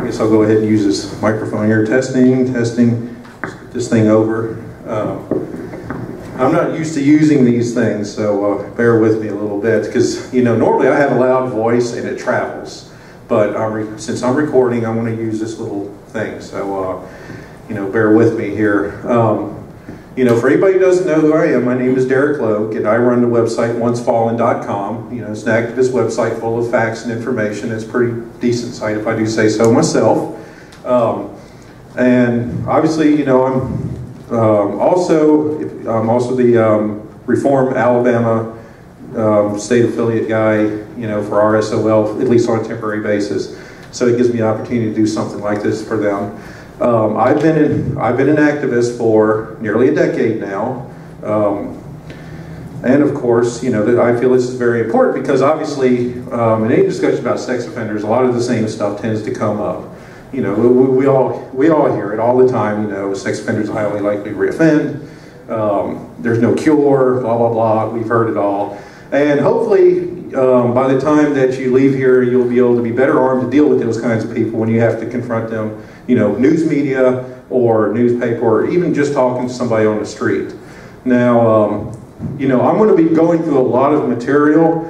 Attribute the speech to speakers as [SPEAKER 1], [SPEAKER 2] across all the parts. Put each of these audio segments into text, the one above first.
[SPEAKER 1] guess I'll go ahead and use this microphone here. Testing. Let's get this thing over. I'm not used to using these things, so bear with me a little bit, because normally I have a loud voice and it travels, but since I'm recording, I'm going to use this little thing. So bear with me here. For anybody who doesn't know who I am, my name is Derek Logue, and I run the website oncefallen.com. It's an activist website full of facts and information. It's a pretty decent site, if I do say so myself. And obviously, I'm also the Reform Alabama state affiliate guy, for RSOL, at least on a temporary basis. So it gives me the opportunity to do something like this for them. I've been an activist for nearly a decade now, and of course, I feel this is very important because obviously, in any discussion about sex offenders, a lot of the same stuff tends to come up. We all hear it all the time. Sex offenders are highly likely to reoffend. There's no cure. Blah blah blah. We've heard it all, and hopefully, by the time that you leave here, you'll be able to be better armed to deal with those kinds of people when you have to confront them. News media or newspaper, or even just talking to somebody on the street. Now, I'm going to be going through a lot of material.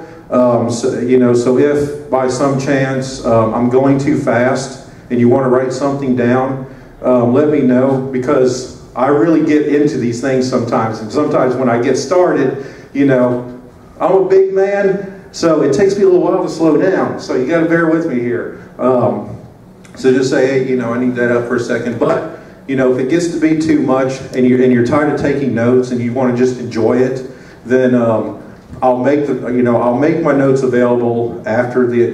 [SPEAKER 1] So if by some chance I'm going too fast and you want to write something down, let me know, because I really get into these things sometimes. And sometimes when I get started, I'm a big man, so it takes me a little while to slow down. So you got to bear with me here. So just say, hey, I need that up for a second. But, if it gets to be too much and you're tired of taking notes and you want to just enjoy it, then I'll make my notes available after the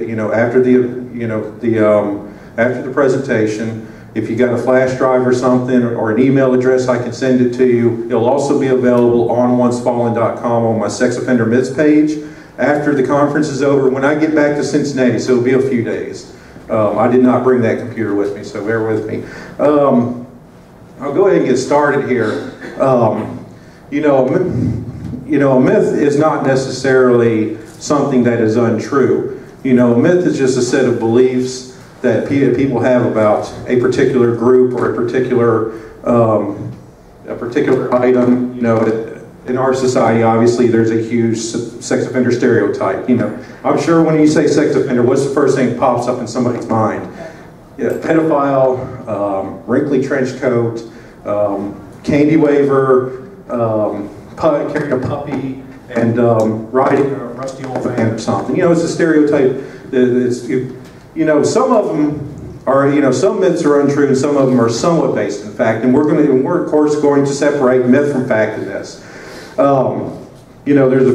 [SPEAKER 1] presentation. If you got a flash drive or something, or an email address, I can send it to you. It'll also be available on oncefallen.com on my sex offender myths page after the conference is over, when I get back to Cincinnati, so it'll be a few days. I did not bring that computer with me, so bear with me. I'll go ahead and get started here. A myth is not necessarily something that is untrue. A myth is just a set of beliefs that people have about a particular group or a particular item. In our society, obviously, there's a huge sex offender stereotype. I'm sure when you say sex offender, what's the first thing that pops up in somebody's mind? Yeah, pedophile, wrinkly trench coat, candy waver, carrying a puppy, and riding a rusty old van or something. It's a stereotype. Some of them are, some myths are untrue, and some of them are somewhat based in fact. And we're of course going to separate myth from fact in this. There's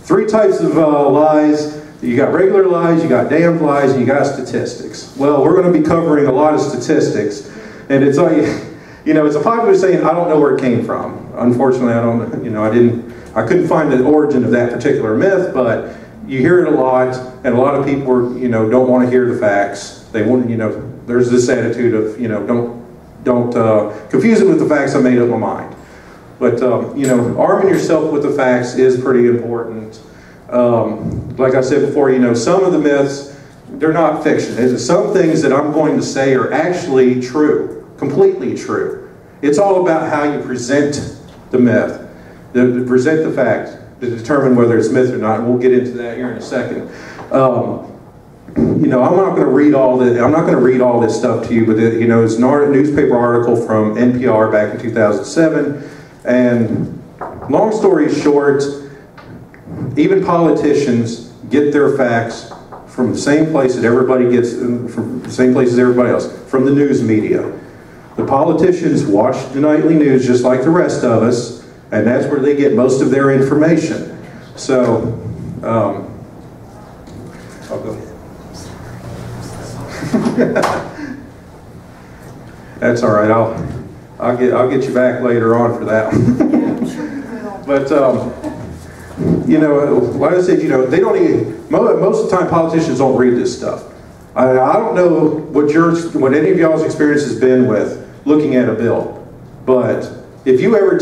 [SPEAKER 1] three types of lies. You got regular lies, you got damned lies, and you got statistics. Well, we're going to be covering a lot of statistics, and it's like, it's a popular saying, I don't know where it came from. Unfortunately, I couldn't find the origin of that particular myth, but you hear it a lot, and a lot of people don't want to hear the facts. They want, there's this attitude of, don't confuse it with the facts. I made up my mind. But, arming yourself with the facts is pretty important. Like I said before, some of the myths, they're not fiction. Some things that I'm going to say are actually true, completely true. It's all about how you present the myth, to present the fact, to determine whether it's myth or not. And we'll get into that here in a second. I'm not going to read all this. I'm not going to read all this stuff to you, but it's a newspaper article from NPR back in 2007. And long story short, even politicians get their facts from the same place that everybody gets, from the same place as everybody else, from the news media. The politicians watch the nightly news just like the rest of us, and that's where they get most of their information. So, I'll go ahead. That's all right. I'll get you back later on for that one. But like I said, they don't even, most of the time politicians don't read this stuff. I don't know what any of y'all's experience has been with looking at a bill, but if you ever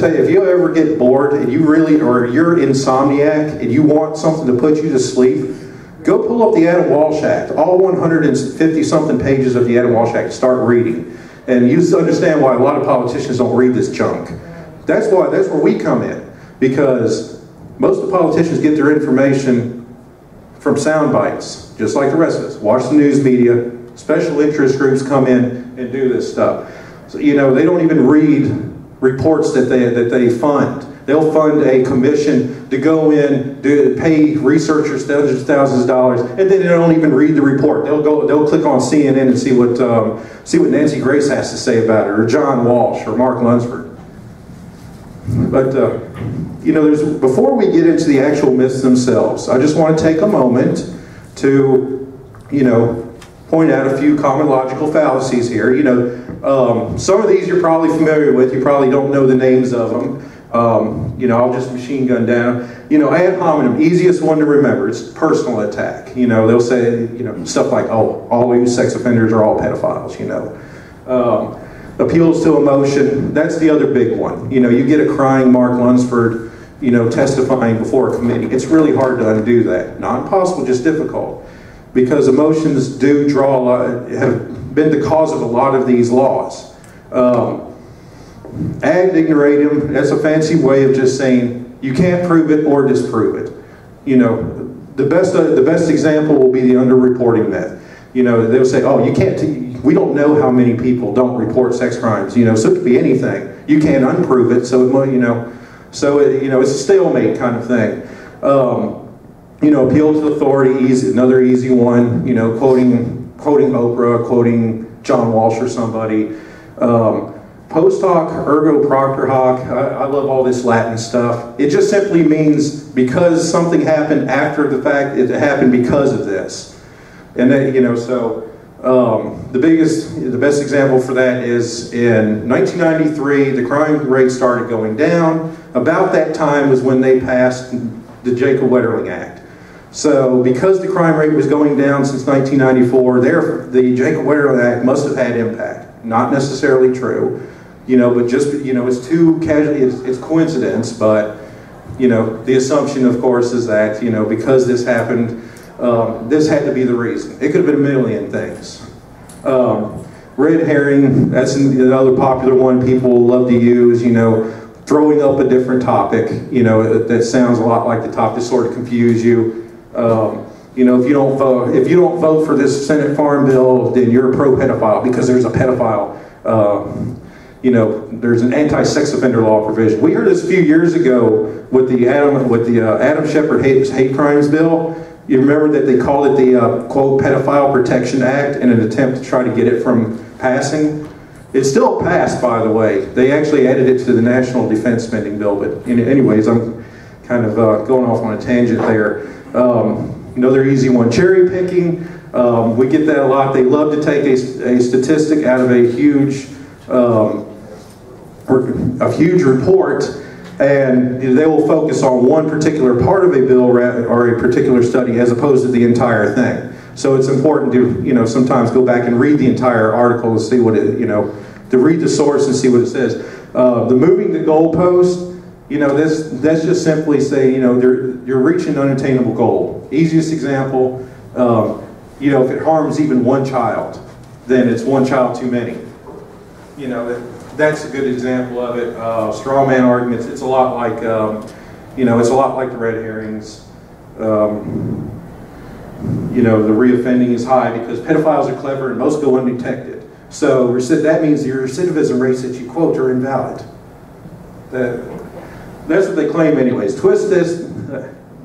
[SPEAKER 1] get bored and you're insomniac and you want something to put you to sleep, Go pull up the Adam Walsh Act, all 150-something pages of the Adam Walsh Act, start reading. And you understand why a lot of politicians don't read this junk. That's where we come in, because most of the politicians get their information from sound bites, just like the rest of us. Watch the news media, special interest groups come in and do this stuff. So, you know, they don't even read reports that they fund. They'll fund a commission to go in, pay researchers hundreds of thousands of dollars, and then they don't even read the report. They'll click on CNN and see what Nancy Grace has to say about it, or John Walsh, or Mark Lunsford. But you know, before we get into the actual myths themselves, I just want to take a moment to, you know, point out a few common logical fallacies here. You know, some of these you're probably familiar with. You probably don't know the names of them. You know, I'll just machine gun down. You know, ad hominem, easiest one to remember. It's personal attack. You know, they'll say, you know, stuff like, oh, all you sex offenders are all pedophiles, you know. Appeals to emotion, that's the other big one. You know, you get a crying Mark Lunsford, you know, testifying before a committee. It's really hard to undo that. Not impossible, just difficult. Because emotions do draw a lot, have been the cause of a lot of these laws. Ad ignoratum, that's a fancy way of just saying you can't prove it or disprove it. You know, the best example will be the underreporting myth. You know, they'll say, oh, you can't, we don't know how many people don't report sex crimes. You know, so it could be anything. You can't unprove it, so it, you know, you know, it's a stalemate kind of thing. You know, appeal to authority, another easy one. You know, quoting Oprah, quoting John Walsh or somebody. Post hoc ergo propter hoc, I love all this Latin stuff. It just simply means because something happened after the fact, it happened because of this. And then, you know, so the best example for that is in 1993, the crime rate started going down. About that time was when they passed the Jacob-Wetterling Act. So because the crime rate was going down since 1994, the Jacob-Wetterling Act must have had impact. Not necessarily true. You know, but just, you know, it's too casual, it's coincidence, but, you know, the assumption, of course, is that, you know, because this happened, this had to be the reason. It could have been a million things. Red herring, that's another popular one people love to use, you know, throwing up a different topic, you know, that sounds a lot like the topic to sort of confuse you. You know, if you don't vote for this Senate Farm Bill, then you're a pro-pedophile because there's a pedophile. You know, there's an anti-sex offender law provision. We heard this a few years ago with the Adam Shepard hate crimes bill. You remember that they called it the quote pedophile protection act in an attempt to try to get it from passing. It's still passed, by the way. They actually added it to the national defense spending bill. But anyways, I'm kind of going off on a tangent there. Another easy one, cherry picking. We get that a lot. They love to take a statistic out of a huge report, and they will focus on one particular part of a bill or a particular study as opposed to the entire thing. So it's important to, you know, sometimes go back and read the entire article and see what it, you know, to read the source and see what it says. The moving the goalpost, you know, that's just simply say, you know, you're reaching an unattainable goal. Easiest example, you know, if it harms even one child, then it's one child too many. You know, that's a good example of it. Straw man arguments, it's a lot like, you know, it's a lot like the red herrings. You know, the reoffending is high because pedophiles are clever and most go undetected. So that means your recidivism rates that you quote are invalid. That's what they claim anyways. Twist this,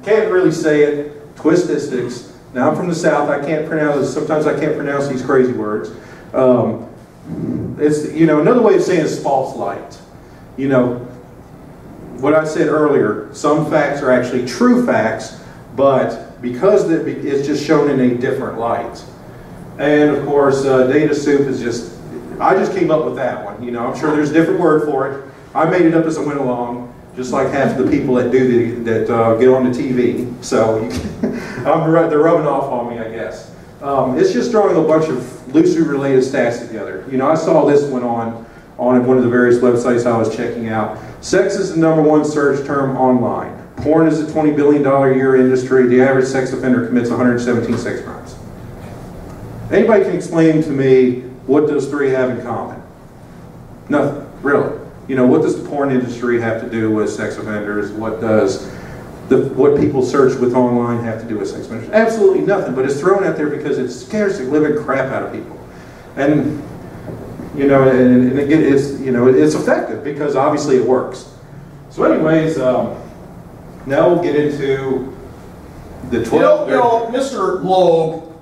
[SPEAKER 1] can't really say it, twist-istics. Now I'm from the South, I can't pronounce, sometimes I can't pronounce these crazy words. It's, you know, another way of saying is false light. You know, what I said earlier, some facts are actually true facts, but because it's just shown in a different light. And of course, data soup is just, I just came up with that one. You know, I'm sure there's a different word for it. I made it up as I went along, just like half of the people that get on the TV. So they're rubbing off on me, I guess. It's just throwing a bunch of loosely related stats together. You know, I saw this one on one of the various websites I was checking out. Sex is the #1 search term online. Porn is a $20 billion a year industry. The average sex offender commits 117 sex crimes. Anybody can explain to me what those three have in common? Nothing, really. You know, what does the porn industry have to do with sex offenders? What does what people search with online have to do with sex offenders? Absolutely nothing, but it's thrown out there because it scares the living crap out of people. And, you know, and again, it's, you know, it's effective because obviously it works. So anyways, now we'll get into the 12.
[SPEAKER 2] You know, Mr. Loeb,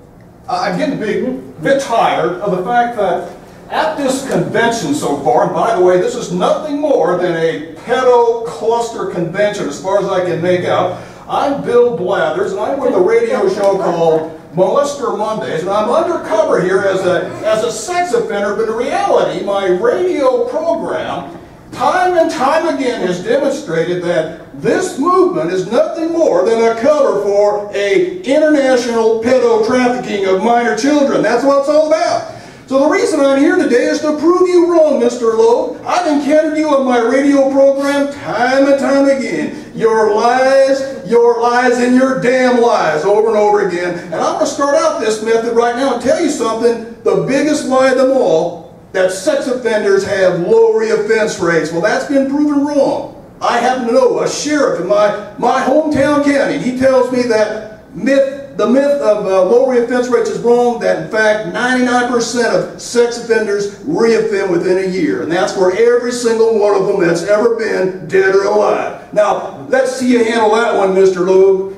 [SPEAKER 2] I'm getting a bit tired of the fact that at this convention so far, and by the way, this is nothing more than a pedo cluster convention as far as I can make out. I'm Bill Blathers, and I'm with a radio show called Molester Mondays, and I'm undercover here as a sex offender, but in reality, my radio program, time and time again, has demonstrated that this movement is nothing more than a cover for a international pedo trafficking of minor children. That's what it's all about. So the reason I'm here today is to prove you wrong, Mr. Loeb. I've encountered you on my radio program time and time again. Your lies, and your damn lies over and over again. And I'm going to start out this method right now and tell you something. The biggest lie of them all, that sex offenders have low reoffense rates. Well, that's been proven wrong. I happen to know a sheriff in my hometown county. He tells me that the myth of low reoffense rates is wrong, that in fact 99% of sex offenders reoffend within a year. And that's for every single one of them that's ever been dead or alive. Now, let's see you handle that one, Mr. Loeb.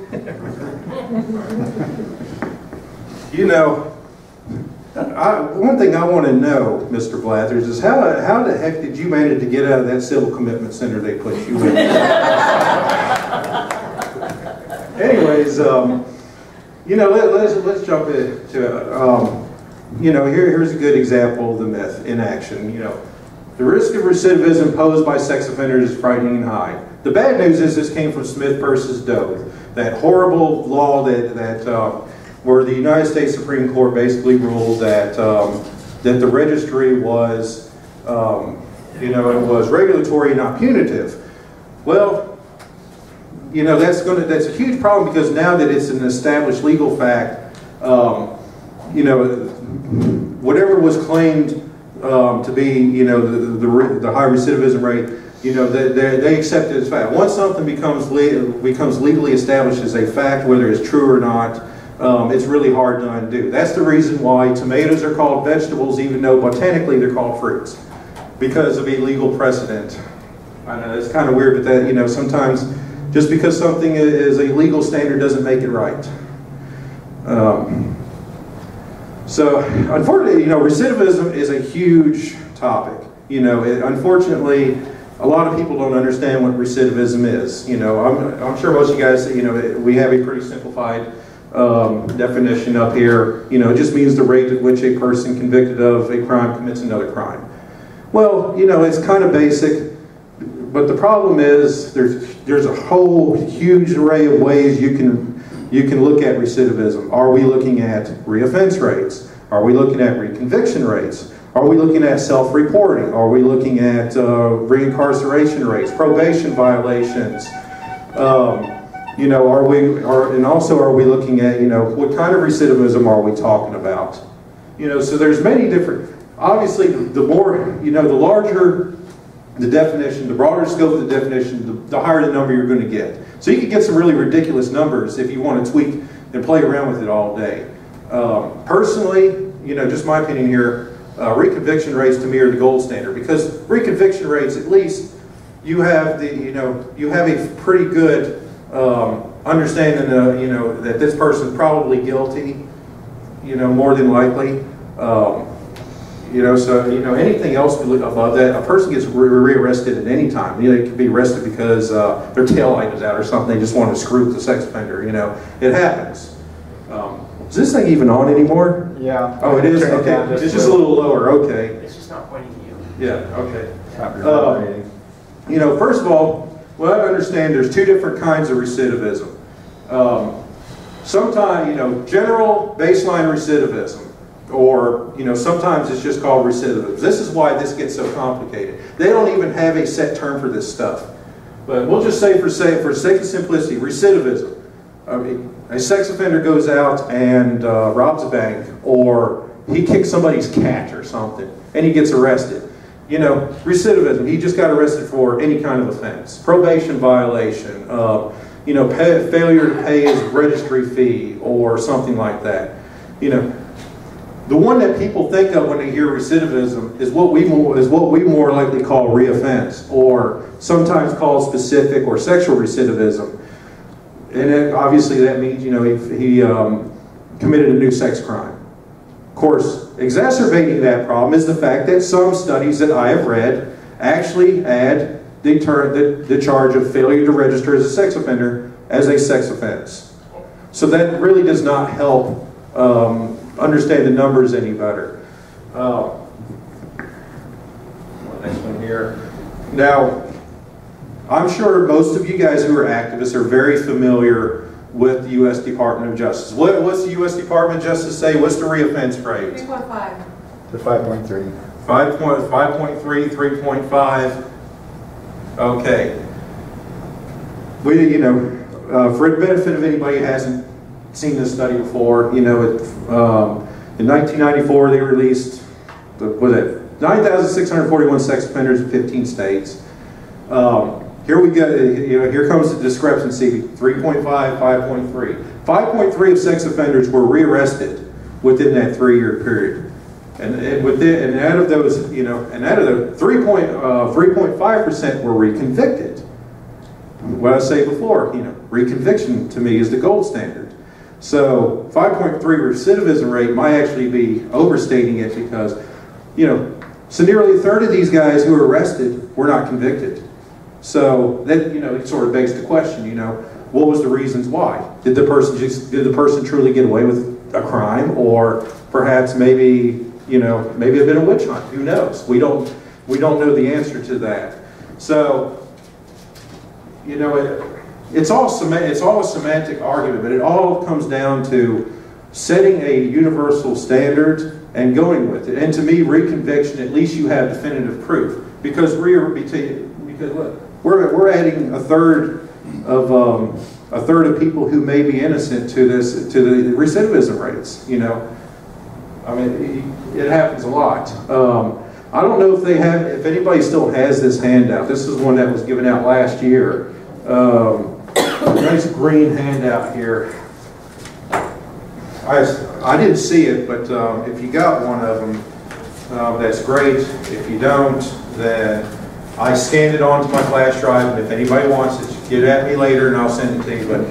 [SPEAKER 1] You know, one thing I want to know, Mr. Blathers, is how the heck did you manage to get out of that civil commitment center they put you in? Anyways, you know, let's jump into, you know, here's a good example of the myth in action. You know, the risk of recidivism posed by sex offenders is frightening and high. The bad news is this came from Smith versus Doe, that horrible law where the United States Supreme Court basically ruled that that the registry was, you know, it was regulatory, not punitive. Well, you know, that's a huge problem because now that it's an established legal fact, you know, whatever was claimed to be, you know, the high recidivism rate, you know, they accept it as fact. Once something becomes legally established as a fact, whether it's true or not, it's really hard to undo. That's the reason why tomatoes are called vegetables, even though botanically they're called fruits, because of a legal precedent. I know it's kind of weird, but that, you know, sometimes just because something is a legal standard doesn't make it right. So, unfortunately, you know, recidivism is a huge topic. You know, unfortunately, a lot of people don't understand what recidivism is. You know, I'm sure most of you guys, you know, we have a pretty simplified definition up here. You know, it just means the rate at which a person convicted of a crime commits another crime. Well, you know, it's kind of basic, but the problem is there's a whole huge array of ways you can look at recidivism. Are we looking at reoffense rates? Are we looking at reconviction rates? Are we looking at self-reporting? Are we looking at reincarceration rates, probation violations? You know, and also are we looking at, you know, what kind of recidivism are we talking about? You know, so there's many different, obviously the more, you know, the larger the definition, the broader scope of the definition, the higher the number you're going to get. So you can get some really ridiculous numbers if you want to tweak and play around with it all day. Personally, you know, just my opinion here, reconviction rates to me are the gold standard, because reconviction rates, at least you have the, you know, you have a pretty good understanding, you know, that this person's probably guilty, you know, more than likely. You know, so, you know, anything else above that, a person gets rearrested at any time. You know, they can be arrested because their tail light is out or something. They just want to screw with the sex offender, you know. It happens. Is this thing even on anymore?
[SPEAKER 3] Yeah.
[SPEAKER 1] Oh, it is? Okay. It's just a little lower. Okay.
[SPEAKER 4] It's just not pointing to you.
[SPEAKER 1] Yeah, okay. You know, first of all, well, I understand there's two different kinds of recidivism. Sometimes, you know, general baseline recidivism, or, you know, sometimes it's just called recidivism. This is why this gets so complicated. They don't even have a set term for this stuff. But we'll just say for sake of simplicity, recidivism. I mean, a sex offender goes out and robs a bank, or he kicks somebody's cat or something, and he gets arrested. You know, recidivism, he just got arrested for any kind of offense. Probation violation, you know, failure to pay his registry fee or something like that. You know, the one that people think of when they hear recidivism is what we more likely call reoffense, or sometimes called specific or sexual recidivism. And obviously that means, you know, he committed a new sex crime. Of course, exacerbating that problem is the fact that some studies that I have read actually add the charge of failure to register as a sex offender as a sex offense. So that really does not help understand the numbers any better. Next one here. Now, I'm sure most of you guys who are activists are very familiar with the U.S. Department of Justice. What's the U.S. Department of Justice say? What's the reoffense rate?
[SPEAKER 3] 3.5.
[SPEAKER 4] To 5.3.
[SPEAKER 1] 5.3, 3.5. Okay. You know, for the benefit of anybody who hasn't seen this study before, you know, in 1994 they released, what was it, 9,641 sex offenders in 15 states. Here we go, you know, here comes the discrepancy, 3.5, 5.3. 5.3 of sex offenders were rearrested within that 3-year period. And out of those, you know, and out of the 3.5% were reconvicted. What I say before, you know, reconviction to me is the gold standard. So 5.3 recidivism rate might actually be overstating it because, you know, so nearly a third of these guys who were arrested were not convicted. So that, you know, it sort of begs the question, you know, what was the reasons why? Did the person truly get away with a crime, or perhaps maybe, you know, maybe it's been a witch hunt? Who knows? We don't know the answer to that. So, you know, it's all a semantic argument, but it all comes down to setting a universal standard and going with it. And to me, reconviction, at least you have definitive proof, because look, we're adding a third of people who may be innocent to the recidivism rates. You know, I mean, it happens a lot. I don't know if anybody still has this handout. This is one that was given out last year. A nice green handout here. I didn't see it, but if you got one of them, that's great. If you don't, then I scanned it onto my flash drive, and if anybody wants it, get at me later and I'll send it to you. But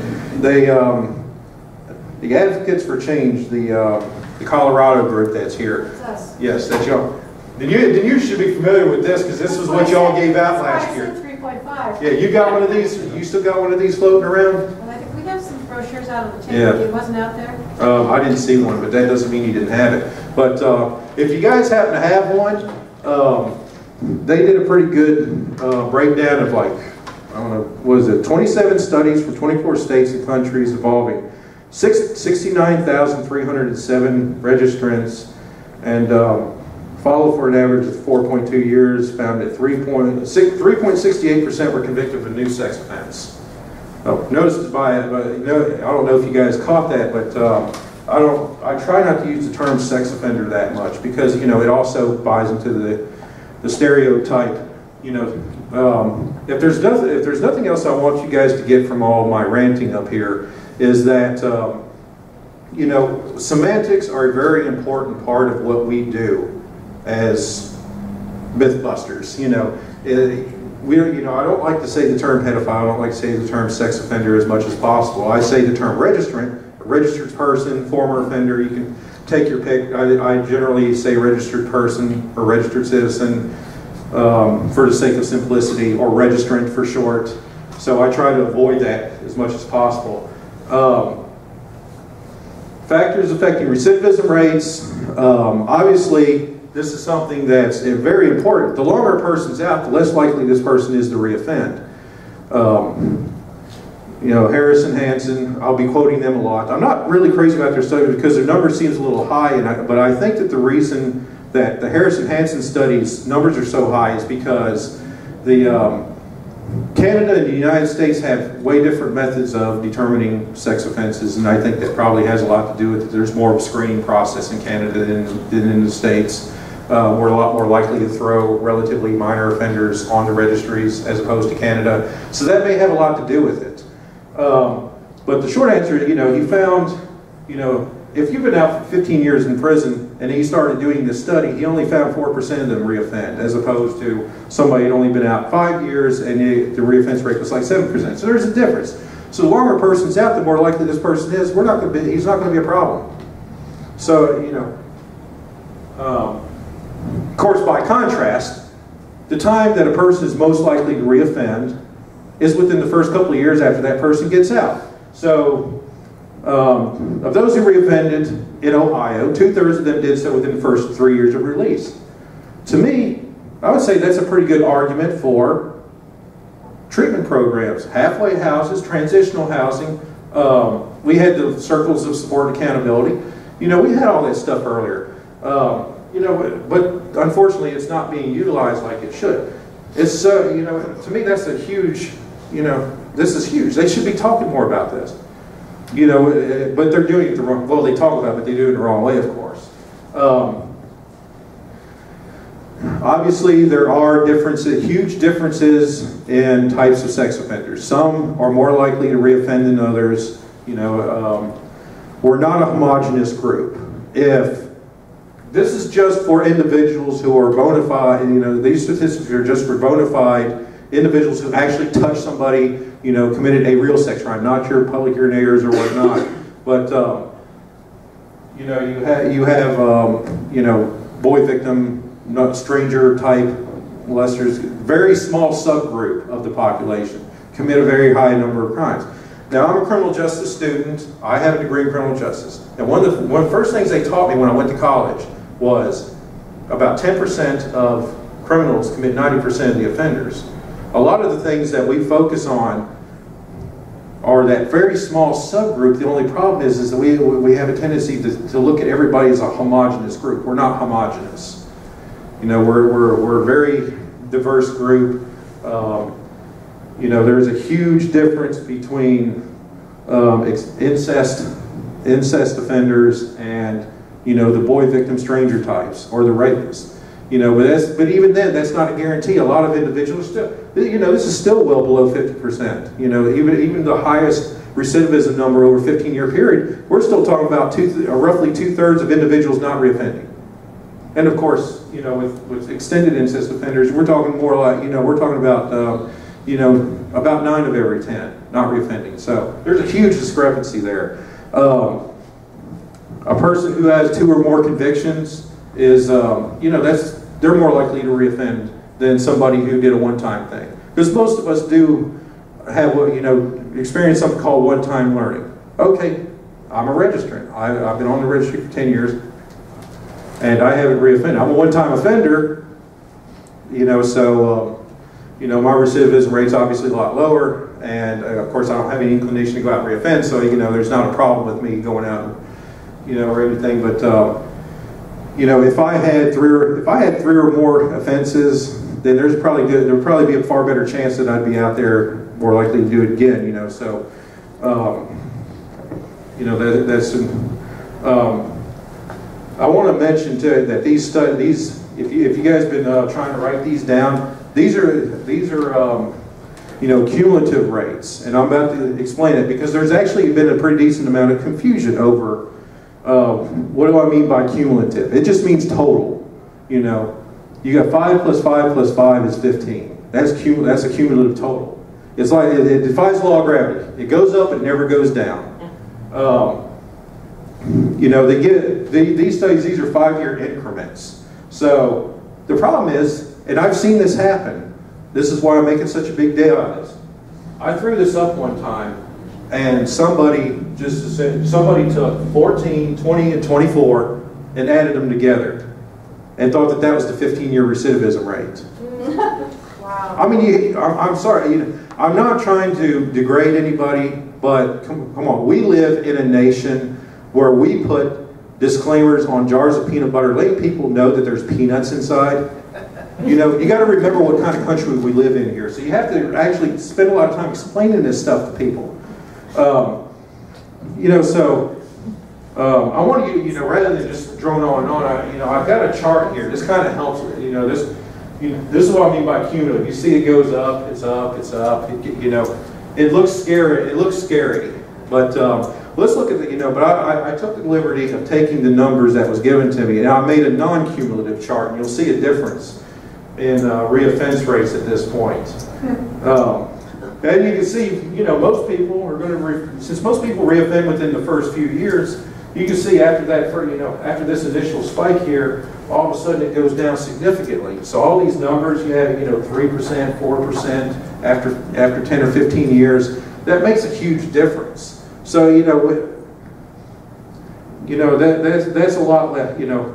[SPEAKER 1] the Advocates for Change, the Colorado group that's here.
[SPEAKER 3] It's us.
[SPEAKER 1] Yes, that's y'all. Then you should be familiar with this, because this is what y'all gave out last year.
[SPEAKER 3] 3.5.
[SPEAKER 1] Yeah, you got one of these. You still got one of these floating around?
[SPEAKER 3] Well, I think we have some brochures out of the table.
[SPEAKER 1] Yeah.
[SPEAKER 3] It wasn't out there.
[SPEAKER 1] I didn't see one, but that doesn't mean you didn't have it. But if you guys happen to have one, they did a pretty good breakdown of, like, I don't know, what is it, 27 studies from 24 states and countries involving 69,307 registrants, and followed for an average of 4.2 years, found that 3.68% were convicted of a new sex offense. Notice I don't know if you guys caught that, but I try not to use the term sex offender that much, because, you know, it also buys into the stereotype. You know, if there's nothing else I want you guys to get from all my ranting up here, is that you know, semantics are a very important part of what we do as Mythbusters. You know, I don't like to say the term pedophile. I don't like to say the term sex offender as much as possible. I say the term registrant, a registered person, former offender. You can take your pick. I generally say registered person or registered citizen for the sake of simplicity, or registrant for short. So I try to avoid that as much as possible. Factors affecting recidivism rates. Obviously, this is something that's very important. The longer a person's out, the less likely this person is to reoffend. You know, Harrison, Hansen, I'll be quoting them a lot. I'm not really crazy about their study because their number seems a little high, but I think that the reason that the Harrison-Hansen studies numbers are so high is because the Canada and the United States have way different methods of determining sex offenses, and I think that probably has a lot to do with it. There's more of a screening process in Canada than in the States. We're a lot more likely to throw relatively minor offenders on the registries as opposed to Canada. So that may have a lot to do with it. But the short answer, he found, if you've been out for 15 years in prison and he started doing this study, he only found 4% of them reoffend, as opposed to somebody who'd only been out 5 years and the reoffense rate was like 7%. So there's a difference. So the longer a person's out, the more likely this person is, he's not going to be a problem. So, of course, by contrast, the time that a person is most likely to reoffend is within the first couple of years after that person gets out. So, of those who reoffended in Ohio, 2/3 of them did so within the first 3 years of release. To me, I would say that's a pretty good argument for treatment programs, halfway houses, transitional housing. We had the circles of support and accountability. We had all that stuff earlier. But unfortunately, it's not being utilized like it should. It's, to me, that's a huge, this is huge. They should be talking more about this. But they're doing it the wrong, well, they talk about it, but they do it the wrong way, of course. Obviously, there are huge differences in types of sex offenders. Some are more likely to reoffend than others. We're not a homogeneous group. If this is just for individuals who are bona fide, these statistics are just for bona fide individuals who actually touched somebody, committed a real sex crime, not your public urinators or whatnot. But, you have boy victim, stranger type molesters, very small subgroup of the population, commit a very high number of crimes. Now, I'm a criminal justice student. I have a degree in criminal justice. And one of the first things they taught me when I went to college was about 10% of criminals commit 90% of the offenders. A lot of the things that we focus on are that very small subgroup. The only problem is that we have a tendency to look at everybody as a homogeneous group. We're not homogeneous. We're a very diverse group. There's a huge difference between incest offenders and the boy victim stranger types or the rapists. But even then, that's not a guarantee. A lot of individuals still, this is still well below 50%. Even the highest recidivism number over a 15-year period, we're still talking about roughly 2/3 of individuals not reoffending. And of course, with extended incest offenders, we're talking more like, we're talking about, about 9 of every 10 not reoffending. So there's a huge discrepancy there. A person who has 2 or more convictions is, they're more likely to reoffend than somebody who did a one-time thing. Because most of us do have, experience something called one-time learning. Okay, I'm a registrant. I've been on the registry for 10 years, and I haven't reoffended. I'm a one-time offender, so, my recidivism rate's obviously a lot lower, and of course I don't have any inclination to go out and reoffend, so, there's not a problem with me going out and, or anything, but, if I had three or more offenses, then there would probably be a far better chance that I'd be out there more likely to do it again, so, I want to mention too that these studies, if you guys have been trying to write these down, these are cumulative rates, and I'm about to explain it because there's actually been a pretty decent amount of confusion over what do I mean by cumulative. It just means total. You got 5 plus 5 plus 5 is 15. That's a cumulative total. It's like it defies the law of gravity. It goes up, it never goes down. These studies, these are 5-year increments. So the problem is, and I've seen this happen, this is why I'm making such a big deal out of this. I threw this up one time, and somebody took 14, 20, and 24 and added them together and thought that was the 15-year recidivism rate.
[SPEAKER 3] Wow.
[SPEAKER 1] I mean, I'm sorry, I'm not trying to degrade anybody, but come on, we live in a nation where we put disclaimers on jars of peanut butter, letting people know that there's peanuts inside. You know, you got to remember what kind of country we live in here. So you have to actually spend a lot of time explaining this stuff to people. You know, so I want you, you know, rather than just drone on and on, you know, I've got a chart here. This kind of helps. You know, this is what I mean by cumulative. You see, it goes up, it's up, it's up. You know, it looks scary. It looks scary, but let's look at the. You know, but I took the liberty of taking the numbers that was given to me, and I made a non-cumulative chart, and you'll see a difference in reoffense rates at this point. And you can see, you know, most people are going to, since most people reoffend within the first few years, you can see after that, you know, after this initial spike here, all of a sudden it goes down significantly. So all these numbers, you have, you know, 3%, 4% after 10 or 15 years, that makes a huge difference. So, you know, that's a lot less, you know,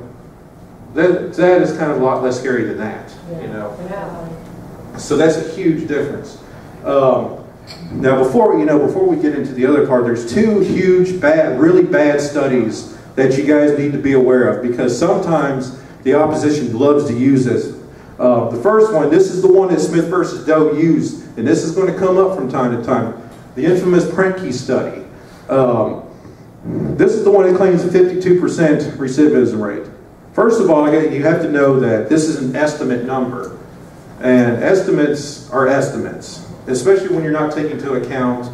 [SPEAKER 1] that is kind of a lot less scary than that, you know. Yeah. So that's a huge difference. Now, before we get into the other part, there's two huge, really bad studies that you guys need to be aware of, because sometimes the opposition loves to use this. The first one, this is the one that Smith versus Doe used, and this is going to come up from time to time. The infamous Prentke study. This is the one that claims a 52% recidivism rate. First of all, you have to know that this is an estimate number, and estimates are estimates, especially when you're not taking into account,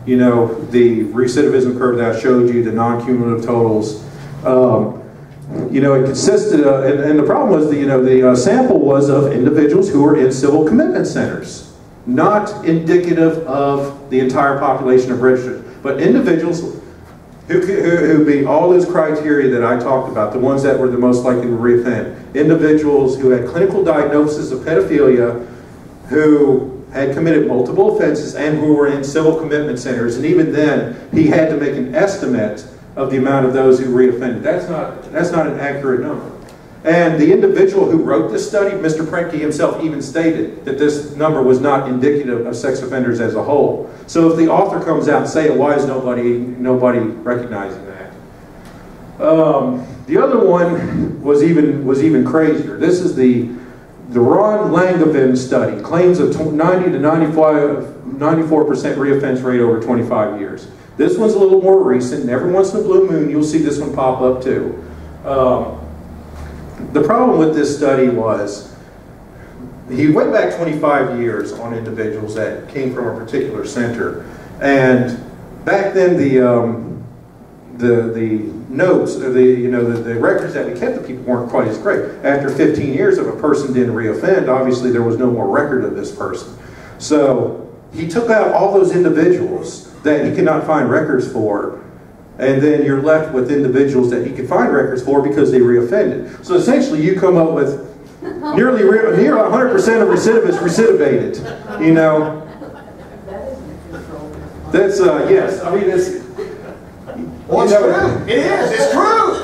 [SPEAKER 1] you know, the recidivism curve that I showed you, the non-cumulative totals. You know, it consisted of, and the problem was, the sample was of individuals who were in civil commitment centers, not indicative of the entire population of registered, but individuals who meet all those criteria that I talked about, the ones that were the most likely to reoffend. Individuals who had clinical diagnosis of pedophilia, who had committed multiple offenses, and who were in civil commitment centers. And even then, he had to make an estimate of the amount of those who reoffended. That's not an accurate number. And the individual who wrote this study, Mr. Prentke himself, even stated that this number was not indicative of sex offenders as a whole. So if the author comes out and says, why is nobody recognizing that? The other one was even crazier. This is the Ron Langevin study, claims of 90 to 94% reoffense rate over 25 years. This one's a little more recent, and every once in a blue moon you'll see this one pop up too. The problem with this study was he went back 25 years on individuals that came from a particular center, and back then the notes, or the records that we kept of people weren't quite as great. After 15 years, if a person didn't reoffend, obviously there was no more record of this person. So he took out all those individuals that he could not find records for, and then you're left with individuals that he could find records for because they reoffended. So essentially you come up with near 100% of recidivists recidivated, you know. That's, yes, I mean, it's...
[SPEAKER 2] Well, it's true. It is. It's true.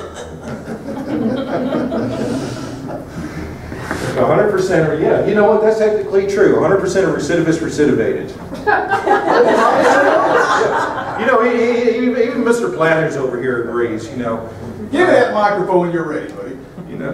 [SPEAKER 1] 100%, yeah. You know what? That's technically true. 100% of recidivists recidivated. You know, even Mr. Platters over here agrees. You know.
[SPEAKER 2] Give me that microphone when you're ready, buddy.
[SPEAKER 1] You know.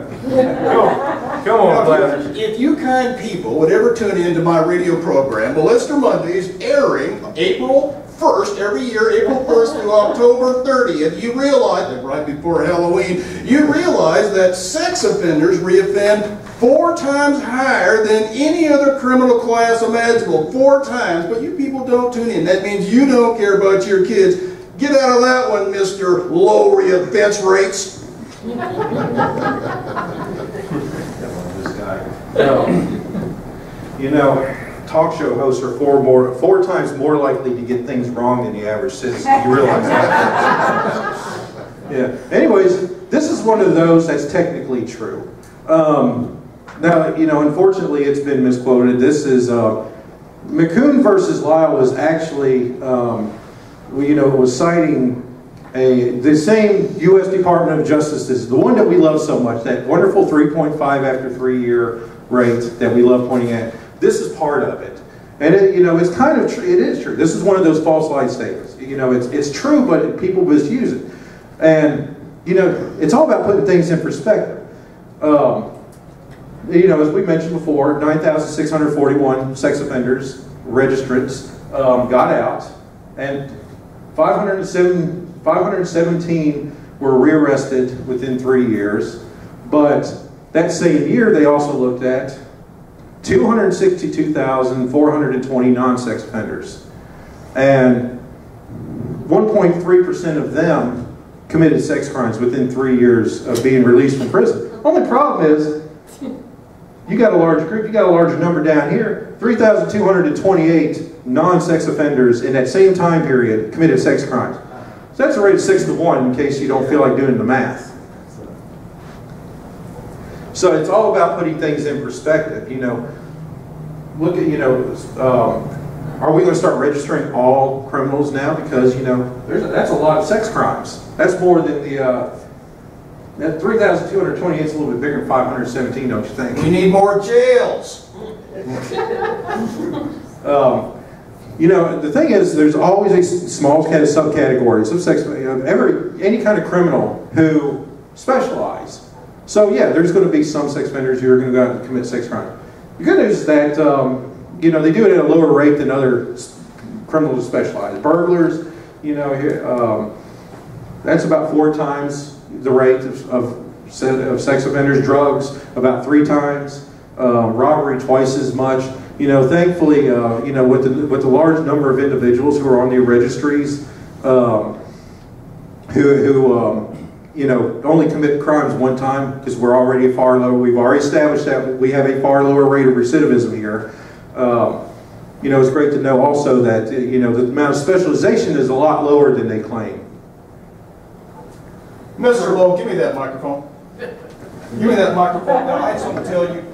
[SPEAKER 1] Come on, Platters.
[SPEAKER 2] If you kind people would ever tune into my radio program, Molester Mondays, airing April 1st every year, April 1st through October 30th, you realize that right before Halloween, you realize that sex offenders reoffend 4 times higher than any other criminal class imaginable. 4 times, but you people don't tune in. That means you don't care about your kids. Get out of that one, Mr. Low Reoffense Rates.
[SPEAKER 1] You know, talk show hosts are 4 times more likely to get things wrong than the average citizen. You realize that? Yeah. Anyways, this is one of those that's technically true. Now, you know, unfortunately, it's been misquoted. This is McCoon versus Lyle was actually, you know, was citing the same U.S. Department of Justice, the one that we love so much, that wonderful 3.5 after 3-year rate that we love pointing at. This is part of it, and you know, it's kind of it is true. This is one of those false light statements. You know, it's true, but people misuse it, and you know, it's all about putting things in perspective. you know, as we mentioned before, 9,641 sex offenders, registrants, got out, and 517 were rearrested within 3 years. But that same year, they also looked at 262,420 non-sex offenders. And 1.3% of them committed sex crimes within 3 years of being released from prison. Only problem is, you got a large group, you got a larger number down here. 3,228 non-sex offenders in that same time period committed sex crimes. So that's a rate of 6 to 1 in case you don't feel like doing the math. So it's all about putting things in perspective. You know, look at, you know, are we going to start registering all criminals now? Because, you know, that's a lot of sex crimes. That's more than the, that 3,228 is a little bit bigger than 517, don't you think?
[SPEAKER 2] We need more jails.
[SPEAKER 1] You know, the thing is, there's always a small subcategories of sex, any kind of criminal who specialize. So yeah, there's going to be some sex offenders who are going to go out and commit sex crime. The good news is that, you know, they do it at a lower rate than other criminals who specialize. Burglars, you know, that's about 4 times the rate of sex offenders. Drugs, about 3 times. Robbery, twice as much. You know, thankfully, you know, with the large number of individuals who are on the registries, you know, only commit crimes one time, because we're already far lower. We've already established that we have a far lower rate of recidivism here. You know, it's great to know also that, you know, the amount of specialization is a lot lower than they claim.
[SPEAKER 2] Mr. Lowe, give me that microphone. Give me that microphone. Now, I have something to tell you.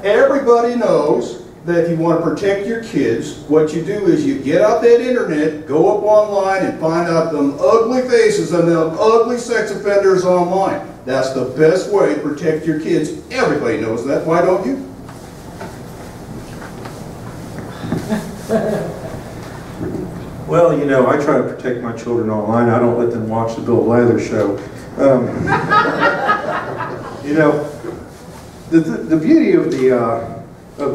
[SPEAKER 2] Everybody knows that if you want to protect your kids, what you do is you get out that internet, go up online, and find out them ugly faces and them ugly sex offenders online. That's the best way to protect your kids. Everybody knows that. Why don't you?
[SPEAKER 1] Well, you know, I try to protect my children online. I don't let them watch the Bill Blather show. You know, the beauty of the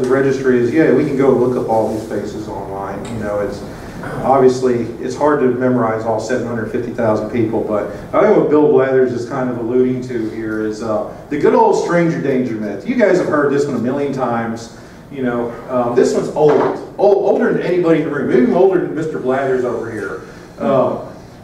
[SPEAKER 1] registry is, yeah, we can go look up all these faces online. You know, it's obviously it's hard to memorize all 750,000 people, but I think what Bill Blathers is kind of alluding to here is the good old stranger danger myth. You guys have heard this one a million times. You know, this one's older than anybody in the room, even older than Mr. Blathers over here.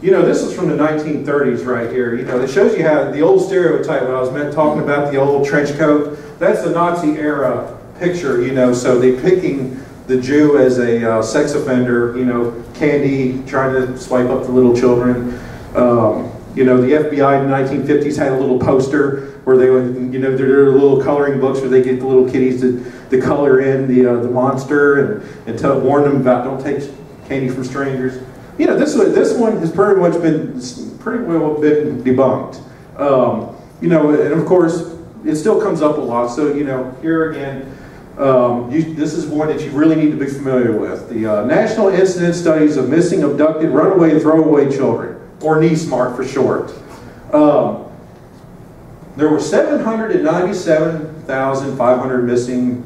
[SPEAKER 1] You know, this is from the 1930s right here. You know, it shows you how the old stereotype when I was talking about the old trench coat. That's the Nazi era picture, you know, so they're picking the Jew as a sex offender, you know, candy, trying to swipe up the little children. You know, the FBI in the 1950s had a little poster where they would, you know, there are little coloring books where they get the little kiddies to color in the monster and warn them about don't take candy from strangers. You know, this one has pretty well been debunked. You know, and of course, it still comes up a lot. So, you know, here again, this is one that you really need to be familiar with. The National Incident Studies of Missing, Abducted, Runaway, and Throwaway Children, or NESMART for short. There were 797,500 missing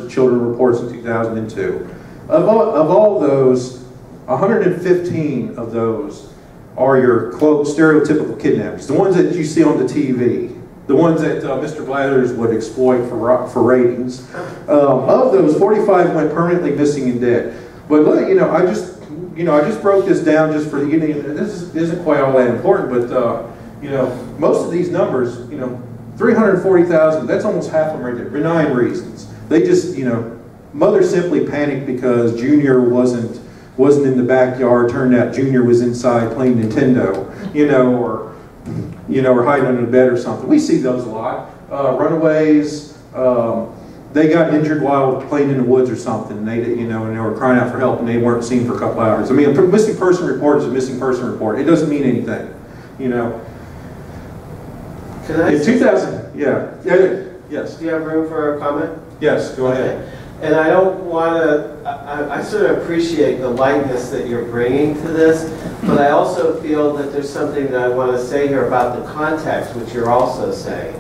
[SPEAKER 1] children reports in 2002. Of all those, 115 of those are your, quote, stereotypical kidnappings, the ones that you see on the TV, the ones that Mr. Blathers would exploit for ratings. Of those, 45 went permanently missing and dead. But look, you know, I just broke this down just for, you know, this isn't quite all that important, but you know, most of these numbers, you know, 340,000, that's almost half of them right there, benign reasons. They just, you know, mother simply panicked because Junior wasn't in the backyard, turned out Junior was inside playing Nintendo, you know, or hiding under the bed or something. We see those a lot. Runaways, they got injured while playing in the woods or something, and they, you know, and they were crying out for help and they weren't seen for a couple hours. I mean, a missing person report is a missing person report. It doesn't mean anything, you know.
[SPEAKER 4] Can I?
[SPEAKER 1] In 2000, yeah, yes.
[SPEAKER 4] Do you have room for a comment?
[SPEAKER 1] Yes, go ahead.
[SPEAKER 4] Okay. And I don't want to, I sort of appreciate the lightness that you're bringing to this, but I also feel that there's something that I want to say here about the context, which you're also saying.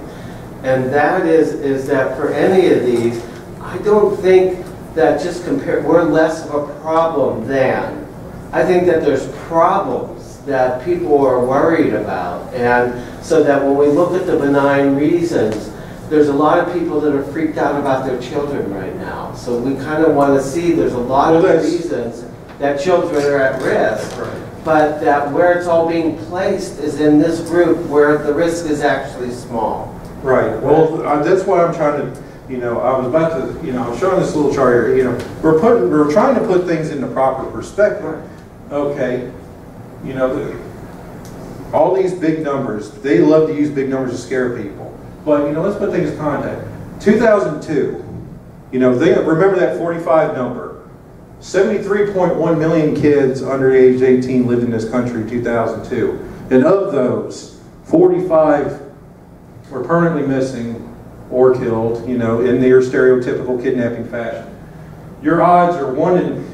[SPEAKER 4] And that is that for any of these, I don't think that just we're less of a problem than. I think that there's problems that people are worried about. And so that when we look at the benign reasons, there's a lot of people that are freaked out about their children right now. So we kind of want to see there's a lot of reasons that children are at risk, but that where it's all being placed is in this group where the risk is actually small.
[SPEAKER 1] Right. Well, that's why I'm trying to, I was about to, I'm showing this little chart here. We're trying to put things into proper perspective. Okay. All these big numbers, they love to use big numbers to scare people. But, let's put things in context. 2002, remember that 45 number. 73.1 million kids under age 18 lived in this country in 2002. And of those, 45 were permanently missing or killed, in their stereotypical kidnapping fashion. Your odds are one in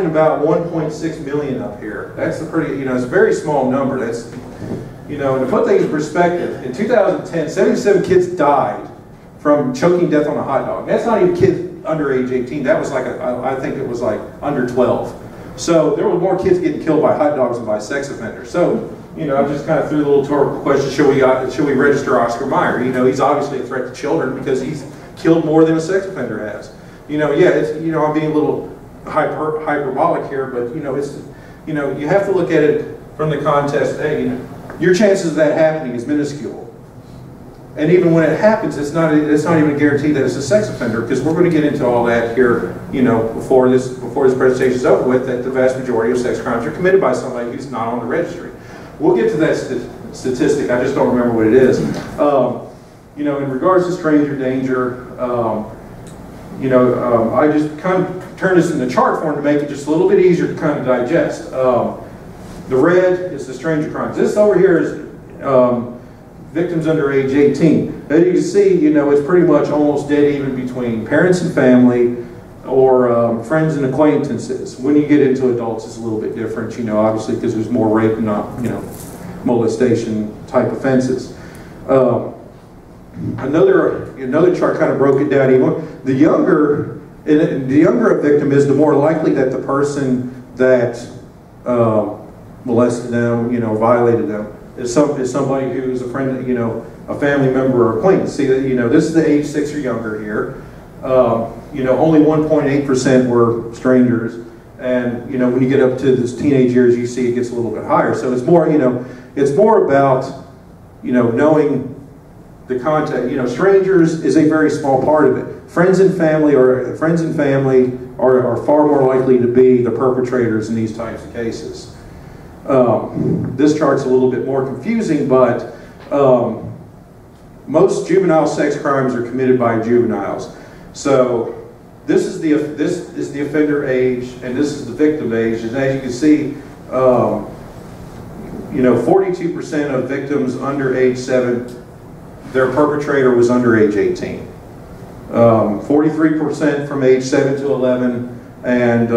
[SPEAKER 1] about 1.6 million up here. That's a pretty, it's a very small number. That's, and to put things in perspective, in 2010, 77 kids died from choking death on a hot dog. That's not even kids under age 18. That was like, I think it was like under 12. So there were more kids getting killed by hot dogs than by sex offenders. So, I just kind of threw the little rhetorical question, should we register Oscar Mayer? He's obviously a threat to children because he's killed more than a sex offender has. Yeah, it's, I'm being a little hyperbolic here, but, it's, you have to look at it from the context, hey, your chances of that happening is minuscule. And even when it happens, it's not even a guarantee that it's a sex offender, because we're going to get into all that here, before this presentation is over with, that the vast majority of sex crimes are committed by somebody who's not on the registry. We'll get to that statistic. I just don't remember what it is. In regards to stranger danger, I just kind of turned this into chart form to make it just a little bit easier to kind of digest. The red is the stranger crimes. This over here is victims under age 18. As you can see, it's pretty much almost dead even between parents and family, or friends and acquaintances. When you get into adults, it's a little bit different, obviously, because there's more rape and not, molestation type offenses. Another chart kind of broke it down even. The younger a victim is, the more likely that the person that molested them, violated them, is somebody who's a friend, a family member or acquaintance. See that, this is the age 6 or younger here. Only 1.8% were strangers, and when you get up to this teenage years, you see it gets a little bit higher. So it's more, it's more about, knowing the context. Strangers is a very small part of it. Friends and family are far more likely to be the perpetrators in these types of cases. This chart's a little bit more confusing, but most juvenile sex crimes are committed by juveniles. So this is the offender age, and this is the victim age. And as you can see, 42% of victims under age 7, their perpetrator was under age 18. 43% from age 7 to 11, and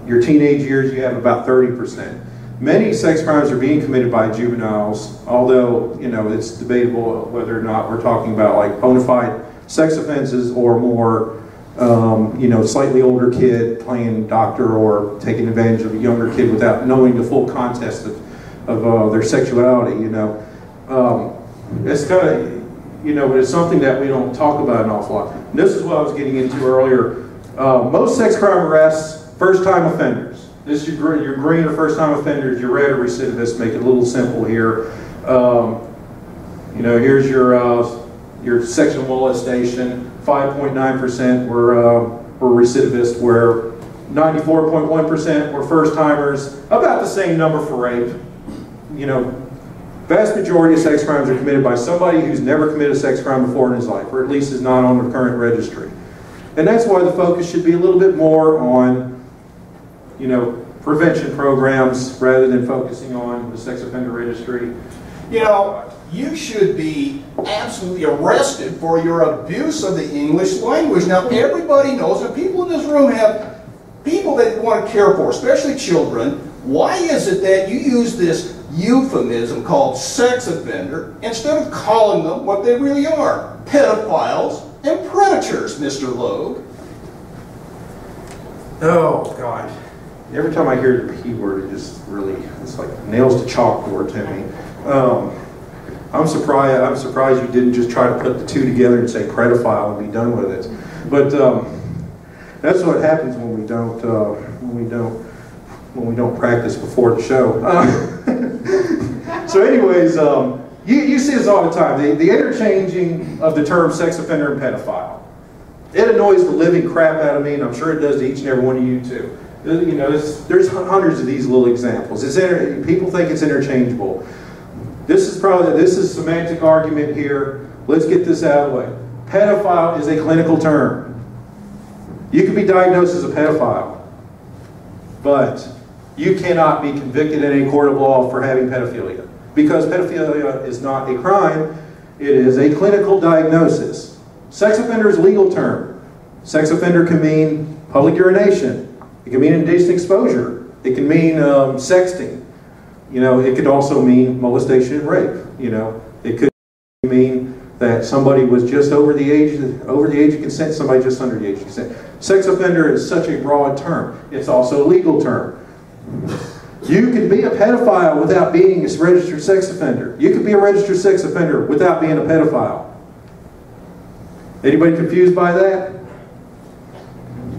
[SPEAKER 1] your teenage years, you have about 30%. Many sex crimes are being committed by juveniles, although it's debatable whether or not we're talking about like bona fide sex offenses or more, slightly older kid playing doctor or taking advantage of a younger kid without knowing the full context of their sexuality. It's kind of, but it's something that we don't talk about an awful lot. And this is what I was getting into earlier. Most sex crime arrests, first-time offenders. This is your green are first-time offenders, your red are recidivists. Make it a little simple here. Here's your sexual molestation. 5.9% were recidivists, where 94.1% were first-timers. About the same number for rape. Vast majority of sex crimes are committed by somebody who's never committed a sex crime before in his life, or at least is not on the current registry. And that's why the focus should be a little bit more on, prevention programs rather than focusing on the sex offender registry.
[SPEAKER 2] You should be absolutely arrested for your abuse of the English language. Now, everybody knows that people in this room have people that you want to care for, especially children, Why is it that you use this euphemism called sex offender instead of calling them what they really are, pedophiles and predators, Mr. Logue?
[SPEAKER 1] Oh, God. Every time I hear the P word, it just really, it's like nails to chalkboard to me. I'm surprised you didn't just try to put the two together and say pedophile and be done with it. But that's what happens when we don't practice before the show. So anyways, you see this all the time, the interchanging of the term sex offender and pedophile. It annoys the living crap out of me, and I'm sure it does to each and every one of you too. You know, there's hundreds of these little examples. People think it's interchangeable. This is semantic argument here. Let's get this out of the way. Pedophile is a clinical term. You can be diagnosed as a pedophile, but you cannot be convicted in a court of law for having pedophilia, because pedophilia is not a crime, it is a clinical diagnosis. Sex offender is a legal term. Sex offender can mean public urination. It can mean indecent exposure. It can mean sexting. You know, it could also mean molestation and rape. You know, it could mean that somebody was just over the age of consent, somebody just under the age of consent. Sex offender is such a broad term. It's also a legal term. You can be a pedophile without being a registered sex offender. You can be a registered sex offender without being a pedophile. Anybody confused by that?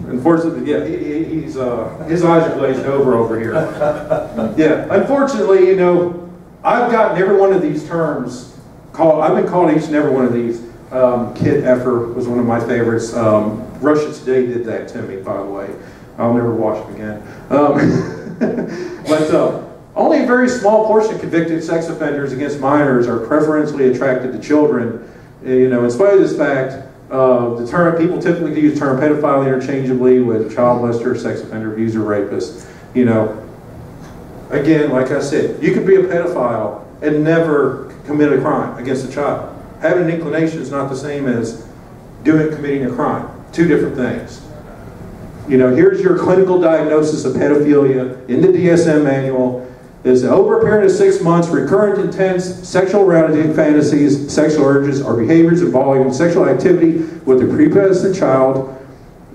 [SPEAKER 1] Unfortunately, yeah, his eyes are glazed over here. Yeah, unfortunately, you know, I've gotten every one of these terms called. I've been called each and every one of these. Kid effer was one of my favorites. Russia Today did that to me, by the way. I'll never watch them again. But only a very small portion of convicted sex offenders against minors are preferentially attracted to children. You know, in spite of this fact, the term, people typically use the term pedophile interchangeably with child molester, sex offender, abuser, rapist. You know, again, like I said, you could be a pedophile and never commit a crime against a child. Having an inclination is not the same as committing a crime. Two different things. You know, here's your clinical diagnosis of pedophilia in the DSM manual. Is over a period of 6 months, recurrent intense sexual erotic fantasies, sexual urges, or behaviors involving sexual activity with a prepubescent child,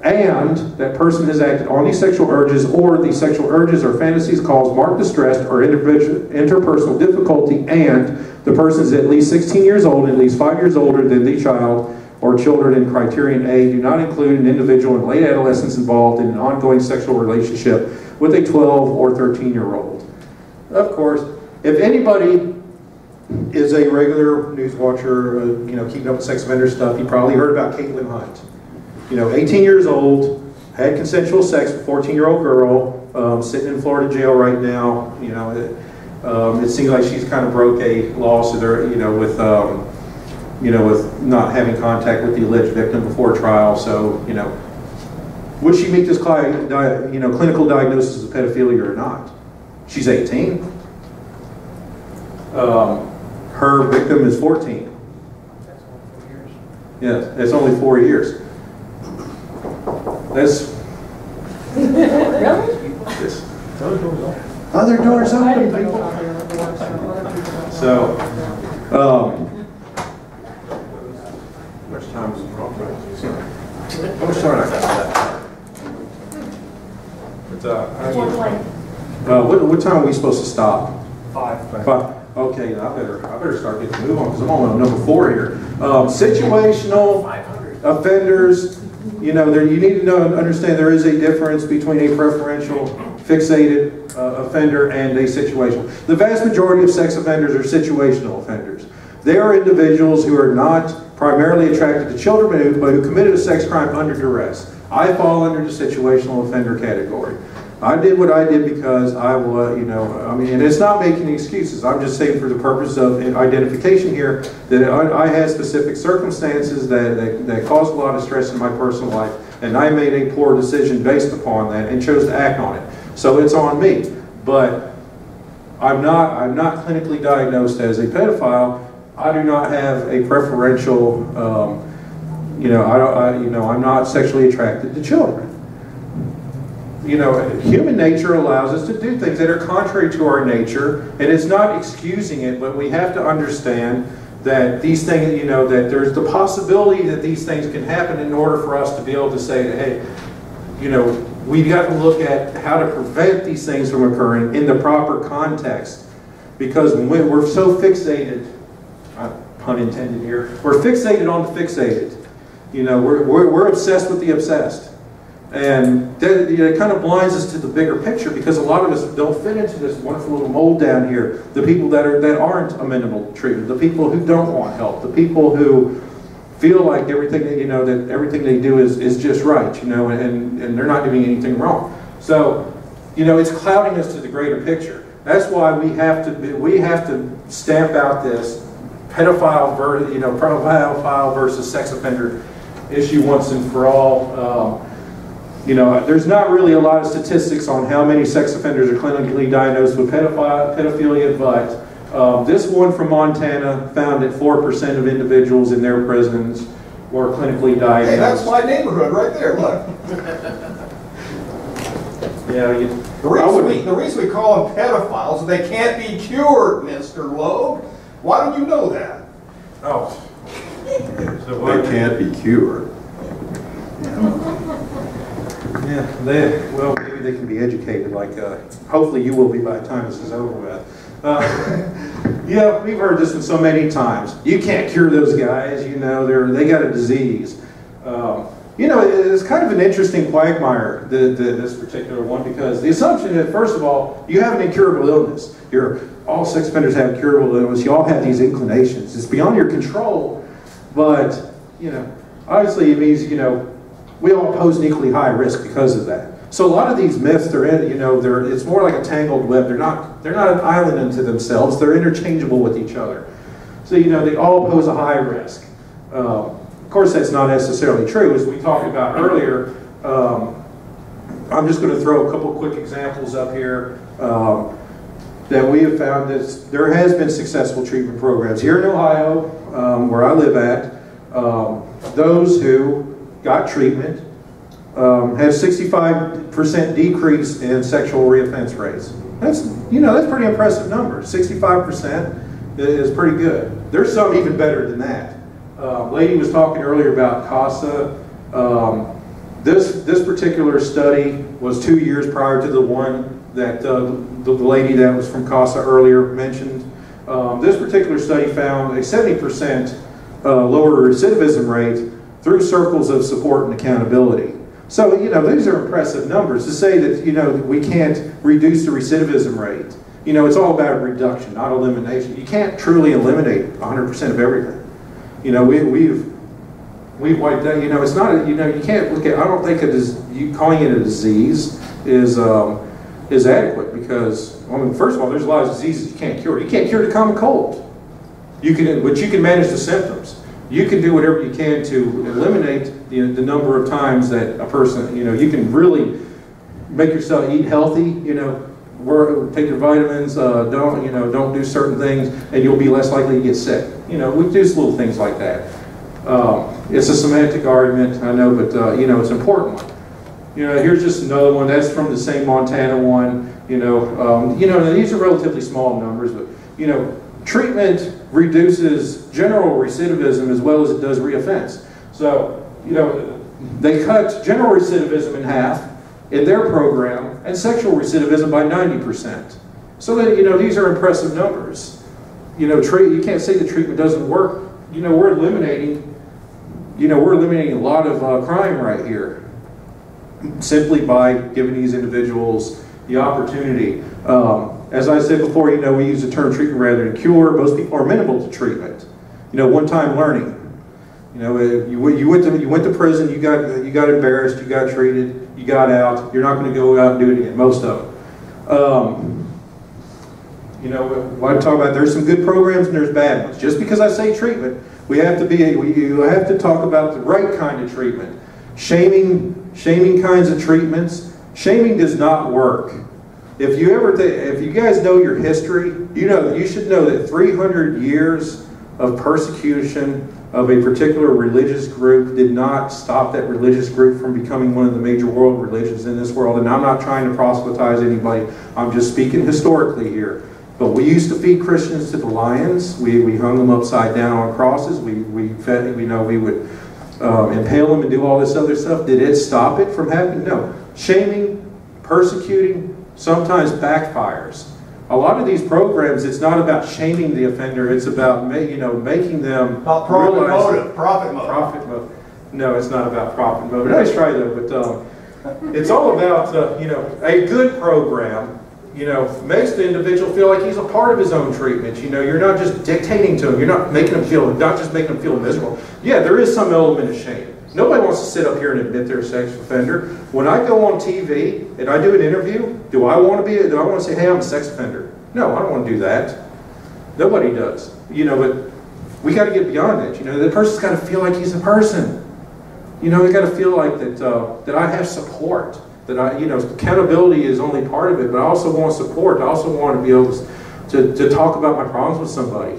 [SPEAKER 1] and that person has acted on these sexual urges, or the sexual urges or fantasies cause marked distress or interpersonal difficulty, and the person is at least 16 years old and at least 5 years older than the child or children in criterion A, do not include an individual in late adolescence involved in an ongoing sexual relationship with a 12 or 13-year-old. Of course, if anybody is a regular news watcher, you know, keeping up with sex offender stuff, you probably heard about Caitlin Hunt. You know, 18 years old, had consensual sex with a 14-year-old girl, sitting in Florida jail right now. You know, it seems like she's kind of broke a lawsuit there, you know, with not having contact with the alleged victim before trial. So, you know, would she meet this clinical diagnosis of pedophilia or not? She's 18. Her victim is 14.
[SPEAKER 5] That's only 4 years.
[SPEAKER 1] Yes, it's only 4 years. That's
[SPEAKER 3] Really?
[SPEAKER 1] this.
[SPEAKER 5] Other doors open,
[SPEAKER 1] people. So, much time is it? How much time I got left? What time are we supposed to stop?
[SPEAKER 5] 5.
[SPEAKER 1] 5. Okay, I better start getting to move on because I'm on number 4 here. Situational offenders. You know, you need to understand there is a difference between a preferential, fixated offender and a situational. The vast majority of sex offenders are situational offenders. They are individuals who are not primarily attracted to children, but who committed a sex crime under duress. I fall under the situational offender category. I did what I did because I was, you know, I mean, and it's not making excuses. I'm just saying for the purpose of identification here that I had specific circumstances that caused a lot of stress in my personal life, and I made a poor decision based upon that and chose to act on it. So it's on me. But I'm not clinically diagnosed as a pedophile. I do not have a preferential, I'm not sexually attracted to children. you know, human nature allows us to do things that are contrary to our nature, and it's not excusing it, but we have to understand that these things, you know, that there's the possibility that these things can happen in order for us to be able to say that, hey, you know, we've got to look at how to prevent these things from occurring in the proper context. Because when we're so fixated, pun intended here, we're fixated on the fixated. You know, we're obsessed with the obsessed. And that, you know, it kind of blinds us to the bigger picture, because a lot of us don't fit into this wonderful little mold down here. The people that aren't amenable to treatment, the people who don't want help, the people who feel like everything that, you know, that everything they do is just right, you know, and they're not doing anything wrong. So, you know, it's clouding us to the greater picture. That's why we have to stamp out this pedophile versus sex offender issue once and for all. You know, there's not really a lot of statistics on how many sex offenders are clinically diagnosed with pedophilia, but this one from Montana found that 4% of individuals in their prisons were clinically diagnosed.
[SPEAKER 2] Hey, that's my neighborhood right there, look.
[SPEAKER 1] Yeah,
[SPEAKER 2] the reason we call them pedophiles is they can't be cured, Mr. Loeb. Why don't you know that?
[SPEAKER 1] Oh. So
[SPEAKER 2] they can't be cured.
[SPEAKER 1] Yeah, well, maybe they can be educated, like, hopefully you will be by the time this is over with. Yeah, we've heard this one so many times. You can't cure those guys, you know, they got a disease. You know, it's kind of an interesting quagmire, this particular one, because the assumption that, first of all, you have an incurable illness. All sex offenders have incurable illness. You all have these inclinations. It's beyond your control, but, you know, obviously it means, you know, we all pose an equally high risk because of that. So a lot of these myths, it's more like a tangled web. They're not an island unto themselves. They're interchangeable with each other. So, you know, they all pose a high risk. Of course, that's not necessarily true. As we talked about earlier, I'm just going to throw a couple quick examples up here that we have found that there has been successful treatment programs. Here in Ohio, where I live at, those who got treatment have 65% decrease in sexual reoffense rates. That's pretty impressive number. 65% is pretty good. There's some even better than that. Lady was talking earlier about CASA. This particular study was 2 years prior to the one that the lady that was from CASA earlier mentioned. This particular study found a 70% lower recidivism rate through circles of support and accountability. So, you know, these are impressive numbers. To say that, you know, we can't reduce the recidivism rate, you know, it's all about reduction, not elimination. You can't truly eliminate 100% of everything. You know, we've wiped out, you know, it's not, you know, you can't look at, I don't think calling it a disease is adequate, because, I mean, first of all, there's a lot of diseases you can't cure. You can't cure the common cold. But you can manage the symptoms. You can do whatever you can to eliminate the number of times that a person, you know, you can really make yourself eat healthy, you know, take your vitamins, don't do certain things, and you'll be less likely to get sick. You know, we do little things like that. It's a semantic argument, I know, but you know, it's an important one. You know, here's just another one. That's from the same Montana one. You know, these are relatively small numbers, but you know, treatment reduces general recidivism as well as it does reoffense. So, you know, they cut general recidivism in half in their program and sexual recidivism by 90%. So that, you know, these are impressive numbers. You know, you can't say the treatment doesn't work. You know, we're eliminating a lot of crime right here simply by giving these individuals the opportunity. As I said before, you know, we use the term treatment rather than cure. Most people are amenable to treatment. You know, one-time learning. You know, you went to prison, you got embarrassed, you got treated, you got out. You're not going to go out and do it again. Most of them. You know, I talk about there's some good programs and there's bad ones. Just because I say treatment, you have to talk about the right kind of treatment. Shaming kinds of treatments. Shaming does not work. If you guys know your history, you should know that 300 years of persecution of a particular religious group did not stop that religious group from becoming one of the major world religions in this world. And I'm not trying to proselytize anybody. I'm just speaking historically here. But we used to feed Christians to the lions. We hung them upside down on crosses. We fed, we would impale them and do all this other stuff. Did it stop it from happening? No. Shaming, persecuting, sometimes backfires. A lot of these programs, it's not about shaming the offender. It's about making them
[SPEAKER 2] about profit motive. Profit motive.
[SPEAKER 1] Profit motive. No, it's not about profit motive. Nice try though, but it's all about a good program. Makes the individual feel like he's a part of his own treatment. You're not just dictating to him. You're not making him feel, not just making him feel miserable. Yeah, there is some element of shame. Nobody wants to sit up here and admit they're a sex offender. When I go on TV and I do an interview, do I want to say, hey, I'm a sex offender? No, I don't want to do that. Nobody does. But we got to get beyond that. The person's got to feel like he's a person. They got to feel like that I have support. That accountability is only part of it, but I also want support. I also want to be able to talk about my problems with somebody.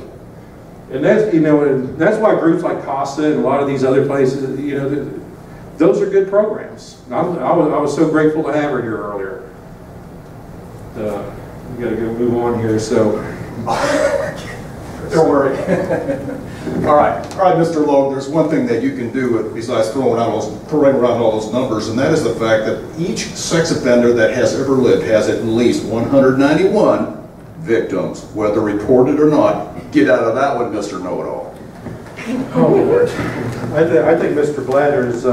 [SPEAKER 1] And that's, that's why groups like CASA and a lot of these other places, those are good programs. I was so grateful to have her here earlier. We got to go move on here, so.
[SPEAKER 2] Don't worry. All right, Mr. Logue, there's one thing that you can do besides throwing around all those numbers, and that is the fact that each sex offender that has ever lived has at least 191 victims, whether reported or not. Get out of that one, Mr. Know-It-All.
[SPEAKER 1] Oh Lord, I think Mr. Blatter is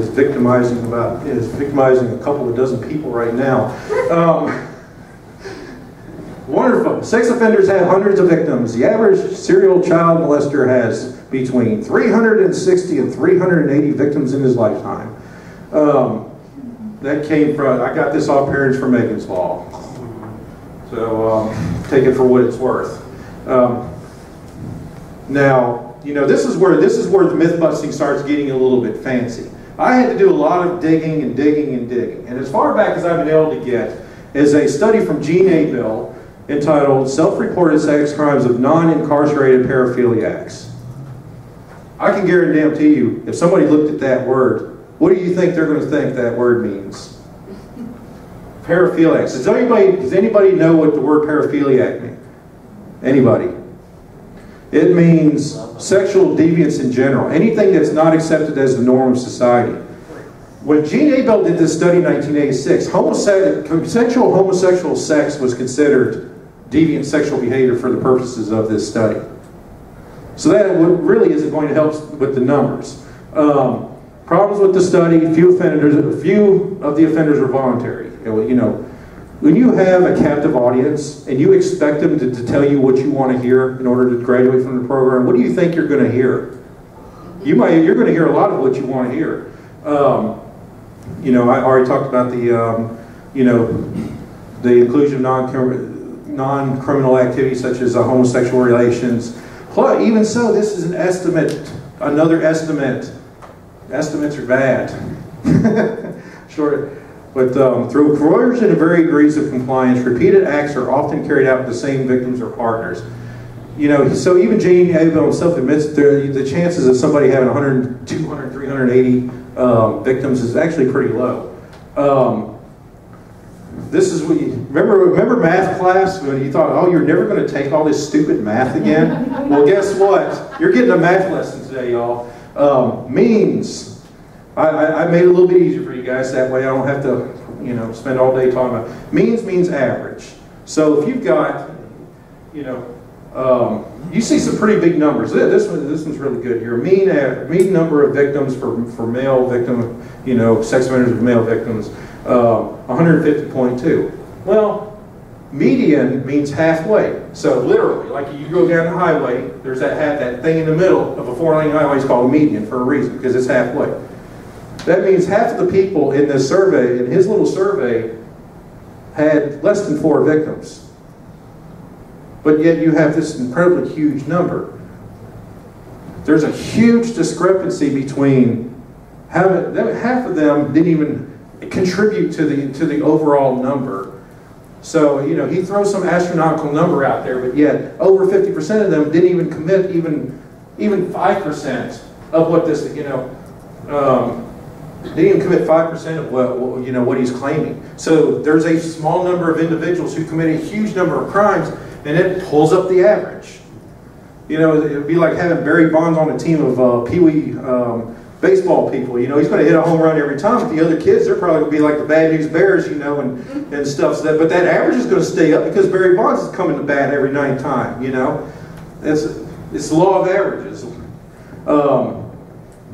[SPEAKER 1] victimizing a couple of dozen people right now. Wonderful. Sex offenders have hundreds of victims. The average serial child molester has between 360 and 380 victims in his lifetime. That came from, I got this off Parents for Megan's Law. So take it for what it's worth. Now, this is where the myth busting starts getting a little bit fancy. I had to do a lot of digging and digging and digging. And as far back as I've been able to get is a study from Gene Abel entitled Self-Reported Sex Crimes of Non-Incarcerated Paraphiliacs. I can guarantee you, if somebody looked at that word, what do you think they're going to think that word means? Paraphiliacs. Does anybody know what the word paraphiliac means? Anybody? It means sexual deviance in general. Anything that's not accepted as the norm of society. When Gene Abel did this study in 1986, consensual homosexual sex was considered deviant sexual behavior for the purposes of this study. So that really isn't going to help with the numbers. Problems with the study, few of the offenders are voluntary. When you have a captive audience and you expect them to tell you what you want to hear in order to graduate from the program, what do you think you're going to hear? You're going to hear a lot of what you want to hear. I already talked about the inclusion of non-criminal activities such as homosexual relations. Plus, even so, this is an estimate, another estimate. Estimates are bad. Sure. But through coercion and varying degrees of compliance, repeated acts are often carried out with the same victims or partners. So even Gene Abel himself admits the chances of somebody having 100, 200, 380 victims is actually pretty low. This is what remember math class when you thought, oh, you're never going to take all this stupid math again? Well, guess what? You're getting a math lesson today, y'all. Means. I made it a little bit easier for you guys that way. I don't have to, spend all day talking about it. Means average. So if you've got, you see some pretty big numbers. This one's really good here. Mean number of victims for male victim, sex offenders with male victims, 150.2. Well, median means halfway. So literally, like you go down the highway, there's that thing in the middle of a 4-lane highway is called a median for a reason, because it's halfway. That means half of the people in this survey, in his little survey, had less than 4 victims. But yet you have this incredibly huge number. There's a huge discrepancy between half of them didn't even contribute to the overall number. So, he throws some astronomical number out there, but yet over 50% of them didn't even commit even 5% of what this, didn't even commit 5% of what he's claiming. So there's a small number of individuals who commit a huge number of crimes, and it pulls up the average. It would be like having Barry Bonds on a team of Pee-wee baseball people. He's going to hit a home run every time. But the other kids, they're probably going to be like the Bad News Bears, and stuff. But that average is going to stay up because Barry Bonds is coming to bat every 9th time. It's the law of averages.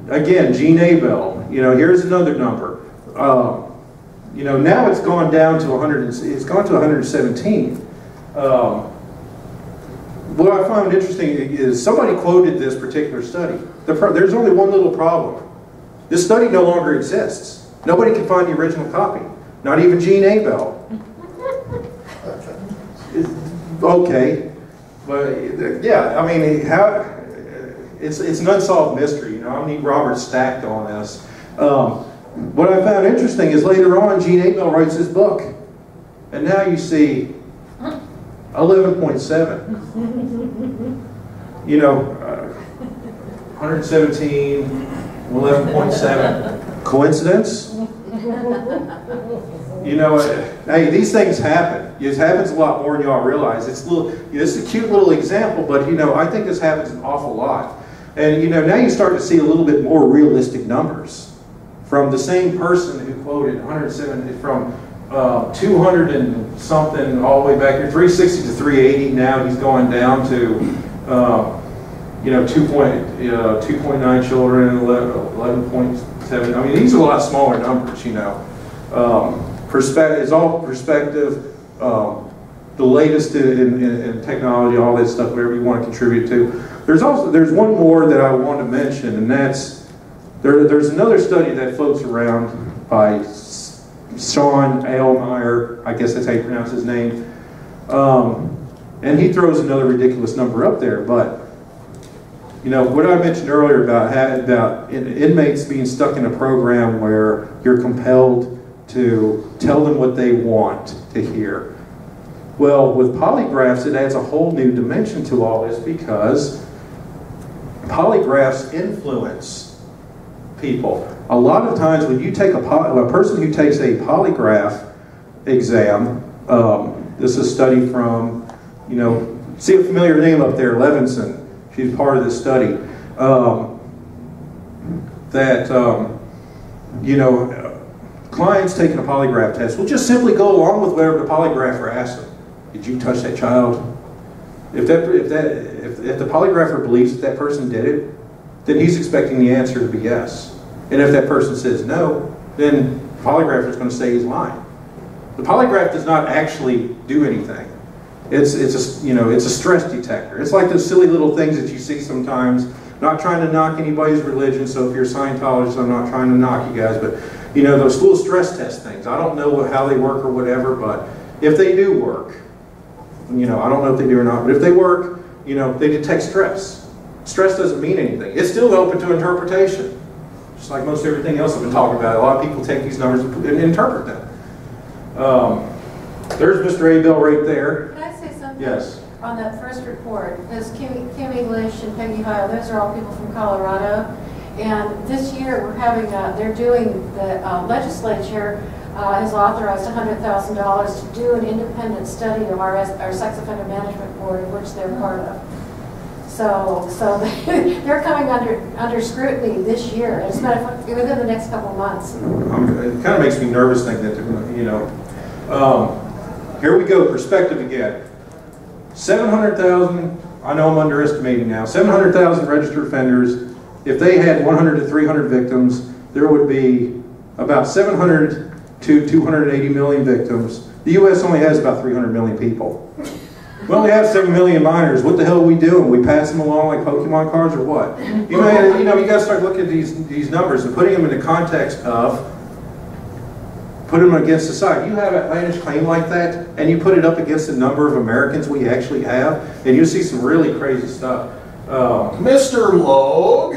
[SPEAKER 1] Again, Gene Abel. Here's another number. Now it's gone down to 100. It's gone to 117. What I found interesting is somebody quoted this particular study. There's only one little problem. This study no longer exists. Nobody can find the original copy. Not even Gene Abel. Okay, but yeah, I mean, it's an unsolved mystery. I need Robert Stack on this. What I found interesting is later on, Gene Abel writes his book, and now you see 11.7. 117, 11.7. Coincidence? Hey, these things happen. It happens a lot more than y'all realize. It's a cute little example, but I think this happens an awful lot. And now you start to see a little bit more realistic numbers from the same person who quoted 107 from 200 and something all the way back here, 360 to 380. Now he's going down to 2.9 children, 11.7. I mean, these are a lot smaller numbers. It's all perspective. The latest in technology, all that stuff, whatever you want to contribute to. There's one more that I want to mention, and that's there's another study that floats around by Sean Aylmeyer, I guess that's how you pronounce his name, and he throws another ridiculous number up there. But what I mentioned earlier about inmates being stuck in a program where you're compelled to tell them what they want to hear. Well, with polygraphs, it adds a whole new dimension to all this because polygraphs influence people. A lot of times when you take a person who takes a polygraph exam, this is a study from, see a familiar name up there, Levinson. She's part of this study. Clients taking a polygraph test will just simply go along with whatever the polygrapher asks them. Did you touch that child? If the polygrapher believes that person did it, then he's expecting the answer to be yes. And if that person says no, then the polygrapher is going to say he's lying. The polygraph does not actually do anything. It's a stress detector. It's like those silly little things that you see sometimes. Not trying to knock anybody's religion, so if you're a Scientologist, I'm not trying to knock you guys, but those school stress test things. I don't know how they work or whatever, but if they do work, I don't know if they do or not, but if they work, they detect stress. Stress doesn't mean anything. It's still open to interpretation. Just like most everything else I've been talking about. A lot of people take these numbers and interpret them. There's Mr. Abel right there.
[SPEAKER 3] Can I say something?
[SPEAKER 1] Yes.
[SPEAKER 3] On that first report, there's Kim English and Peggy Heil. Those are all people from Colorado. And this year we're having, they're doing, the legislature has authorized $100,000 to do an independent study of our sex offender management board, of which they're part of. So they're coming under scrutiny this year. It's within the next couple of months.
[SPEAKER 1] It kind of makes me nervous thinking that they're going to, here we go, perspective again. 700,000, I know I'm underestimating now, 700,000 registered offenders. If they had 100 to 300 victims, there would be about 700 to 280 million victims. The U.S. only has about 300 million people. We only have 7 million minors. What the hell are we doing? We pass them along like Pokemon cards or what? You got to start looking at these numbers and putting them in the context of, put them against society. You have an outlandish claim like that, and you put it up against the number of Americans we actually have, and you see some really crazy stuff.
[SPEAKER 2] Mr. Logue,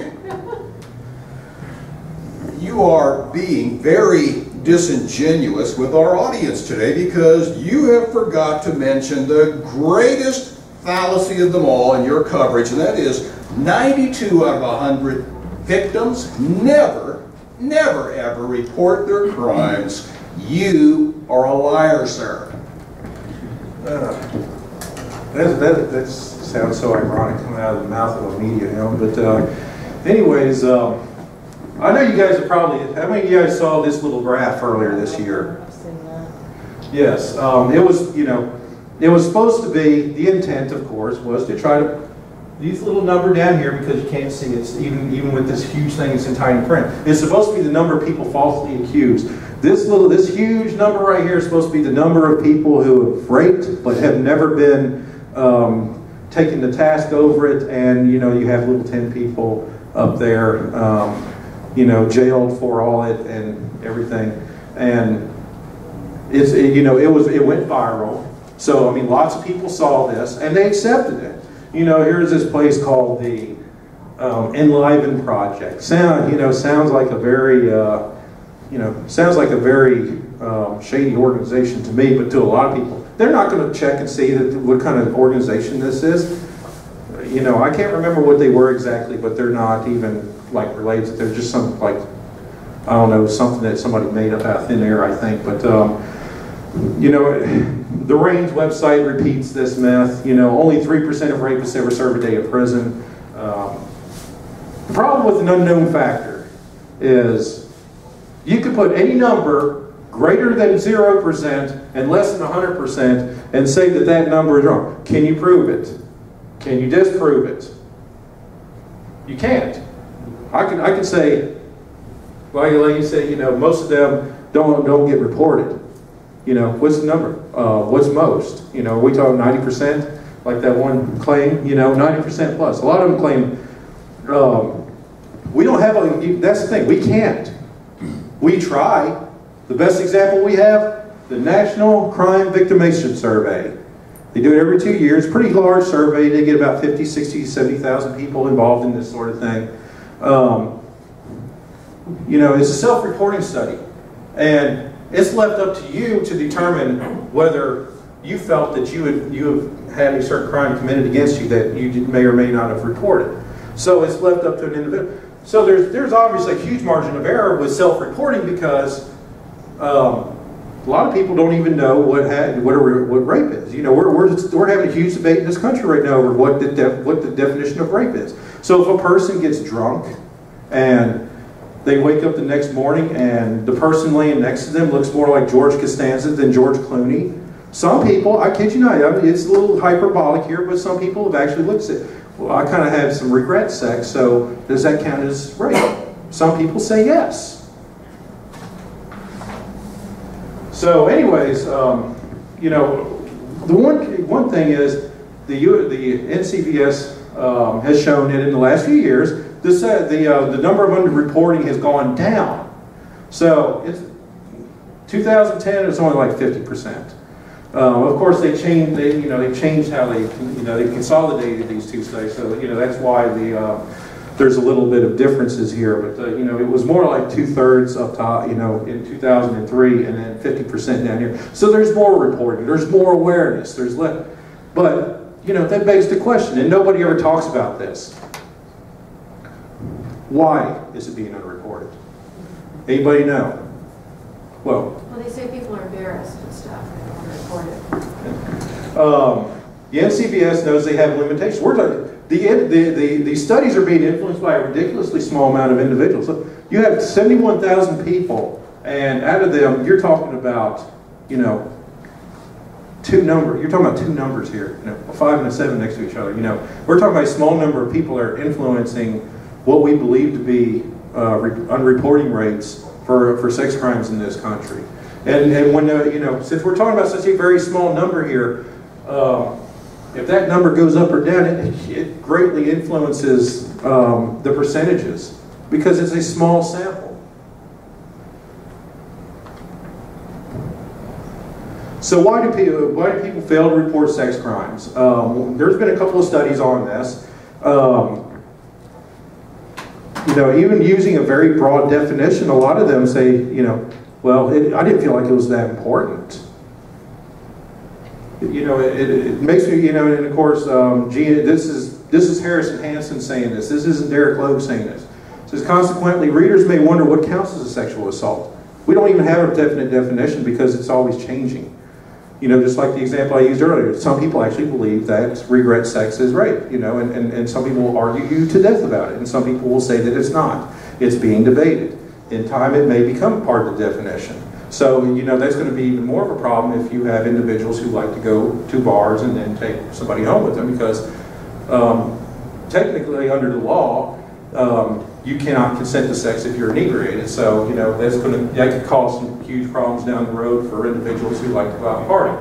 [SPEAKER 2] you are being very disingenuous with our audience today because you have forgot to mention the greatest fallacy of them all in your coverage, and that is 92 out of 100 victims never ever report their crimes. You are a liar, sir.
[SPEAKER 1] That sounds so ironic coming out of the mouth of a media hound, but anyways, I know you guys have probably, how many of you guys saw this little graph earlier this year?
[SPEAKER 6] I've seen that.
[SPEAKER 1] Yes, it was, you know, it was supposed to be, the intent of course was to try to, this little number down here, because you can't see it, even with this huge thing, it's in tiny print, it's supposed to be the number of people falsely accused. This huge number right here is supposed to be the number of people who have raped but have never been taken to task over it, and you know, you have little 10 people up there, you know, jailed for all it and everything, and it went viral. So I mean, lots of people saw this and they accepted it. You know, here's this place called the Enliven Project. Sounds like a very shady organization to me, but to a lot of people, they're not going to check and see what kind of organization this is. You know, I can't remember what they were exactly, but they're not even like related. They're just some, like, I don't know, something that somebody made up out of thin air, I think. But you know, the RAIN's website repeats this myth. You know, only 3% of rapists ever serve a day in prison. The problem with an unknown factor is you can put any number greater than 0% and less than 100% and say that that number is wrong. Can you prove it? Can you disprove it? You can't. I can say, like you say, you know, most of them don't get reported. You know, what's the number? What's most? You know, are we talking 90%? Like that one claim, you know, 90% plus. A lot of them claim, we don't have that's the thing, we can't. We try. The best example we have, the National Crime Victimization Survey. They do it every 2 years, pretty large survey. They get about 50, 60, 70,000 people involved in this sort of thing. You know, it's a self-reporting study. And it's left up to you to determine whether you felt that you have had a certain crime committed against you that you may or may not have reported. So it's left up to an individual. So there's obviously a huge margin of error with self-reporting because a lot of people don't even know what rape is. You know, we're having a huge debate in this country right now over what the definition of rape is. So if a person gets drunk and they wake up the next morning and the person laying next to them looks more like George Costanza than George Clooney, some people, I kid you not, I mean, it's a little hyperbolic here, but some people have actually looked at it. Well, I kind of had some regret sex, so does that count as rape? Some people say yes. So anyways, you know, the one thing is the NCVS has shown that in the last few years, the number of underreporting has gone down. So it's 2010, it's only like 50%. Of course, they changed how they consolidated these two studies. So that's why there's a little bit of differences here. But it was more like 2/3 up top, in 2003, and then 50% down here. So there's more reporting, there's more awareness, there's less. But that begs the question, and nobody ever talks about this. Why is it being unreported? Anybody know? Well,
[SPEAKER 3] they say people are embarrassed and stuff. They don't want to report it.
[SPEAKER 1] The NCBS knows they have limitations. We're talking, the studies are being influenced by a ridiculously small amount of individuals. So you have 71,000 people, and out of them, you're talking about, you're talking about two numbers here, a 5 and a 7 next to each other. We're talking about a small number of people that are influencing what we believe to be unreporting rates for sex crimes in this country. And when, since we're talking about such a very small number here, if that number goes up or down, it greatly influences the percentages because it's a small sample. So why do people fail to report sex crimes? There's been a couple of studies on this. Even using a very broad definition, a lot of them say, well, I didn't feel like it was that important. You know, it makes me, you know, and of course, this is Harrison Hansen saying this. This isn't Derek Logue saying this. It says, consequently, readers may wonder what counts as a sexual assault. We don't even have a definite definition because it's always changing. You know, just like the example I used earlier, some people actually believe that regret sex is rape, you know, and some people will argue you to death about it, and some people will say that it's not. It's being debated. In time, it may become part of the definition. So, you know, that's going to be even more of a problem if you have individuals who like to go to bars and then take somebody home with them, because technically, under the law, you cannot consent to sex if you're inebriated. So, you know, that could cause some huge problems down the road for individuals who like to go out and party.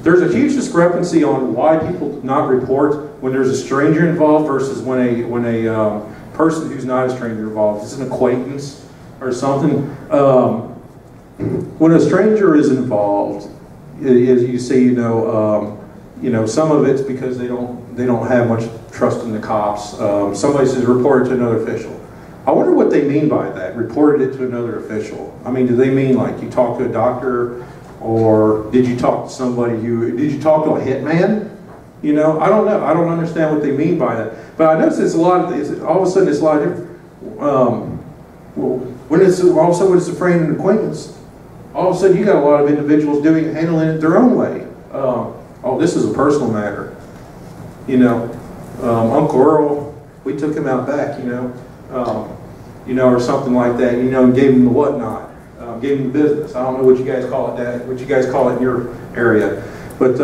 [SPEAKER 1] There's a huge discrepancy on why people not report when there's a stranger involved versus when a person who's not a stranger involved. It's an acquaintance or something. When a stranger is involved, as you see, you know, some of it's because they don't have much trust in the cops. Somebody says report it to another official. I wonder what they mean by that, reported it to another official. I mean, do they mean like you talk to a doctor, or did you talk to somebody did you talk to a hitman? You know, I don't know. I don't understand what they mean by that. But I notice it's all of a sudden it's a lot different. When it's all of a sudden when it's a friend and acquaintance, all of a sudden you got a lot of individuals handling it their own way. Oh, this is a personal matter. You know, Uncle Earl, we took him out back, you know, or something like that, you know, and gave him the whatnot, gave him the business. I don't know what you guys call it, Dad, what you guys call it in your area, but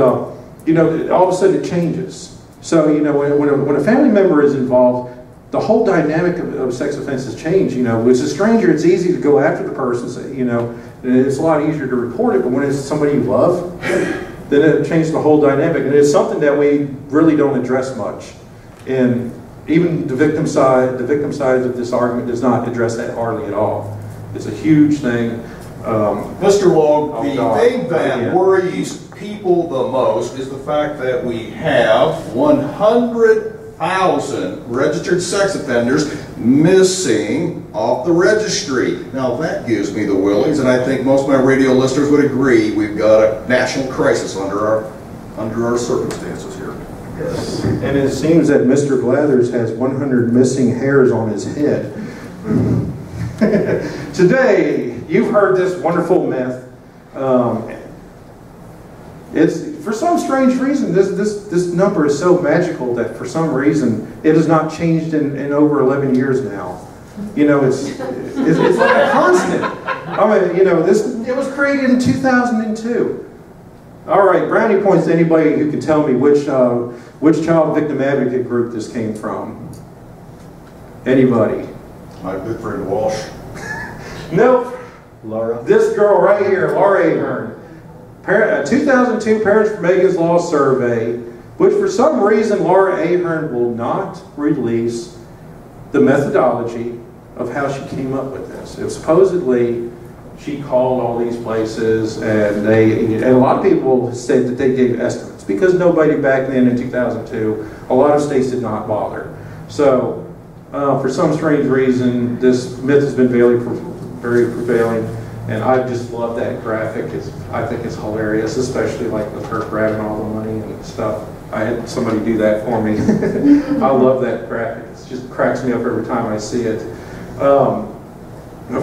[SPEAKER 1] you know, all of a sudden it changes. So, you know, when a family member is involved, the whole dynamic of sex offenses change. You know, with a stranger, it's easy to go after the person, so, you know, and it's a lot easier to report it. But when it's somebody you love, then it changes the whole dynamic, and it's something that we really don't address much. And even the victim side of this argument does not address that hardly at all. It's a huge thing.
[SPEAKER 2] Mr. Logue, the thing that worries people the most is the fact that we have 100,000 registered sex offenders missing off the registry. Now that gives me the willies, and I think most of my radio listeners would agree we've got a national crisis under our circumstances here.
[SPEAKER 1] Yes. And it seems that Mr. Blathers has 100 missing hairs on his head. Today, you've heard this wonderful myth. It's for some strange reason, this number is so magical that for some reason it has not changed in over 11 years now. You know, it's like a constant. I mean, you know, it was created in 2002. All right, brownie points to anybody who can tell me which child victim advocate group this came from. Anybody?
[SPEAKER 2] My good friend Walsh.
[SPEAKER 1] Nope.
[SPEAKER 5] Laura.
[SPEAKER 1] This girl right here, Laura Ahern. 2002 Parents for Megan's Law survey, which for some reason Laura Ahern will not release the methodology of how she came up with this. It was supposedly she called all these places, and a lot of people said that they gave estimates because nobody back then in 2002, a lot of states did not bother. So for some strange reason, this myth has been very prevailing. And I just love that graphic. I think it's hilarious, especially like with her grabbing all the money and stuff. I had somebody do that for me. I love that graphic. It just cracks me up every time I see it. Of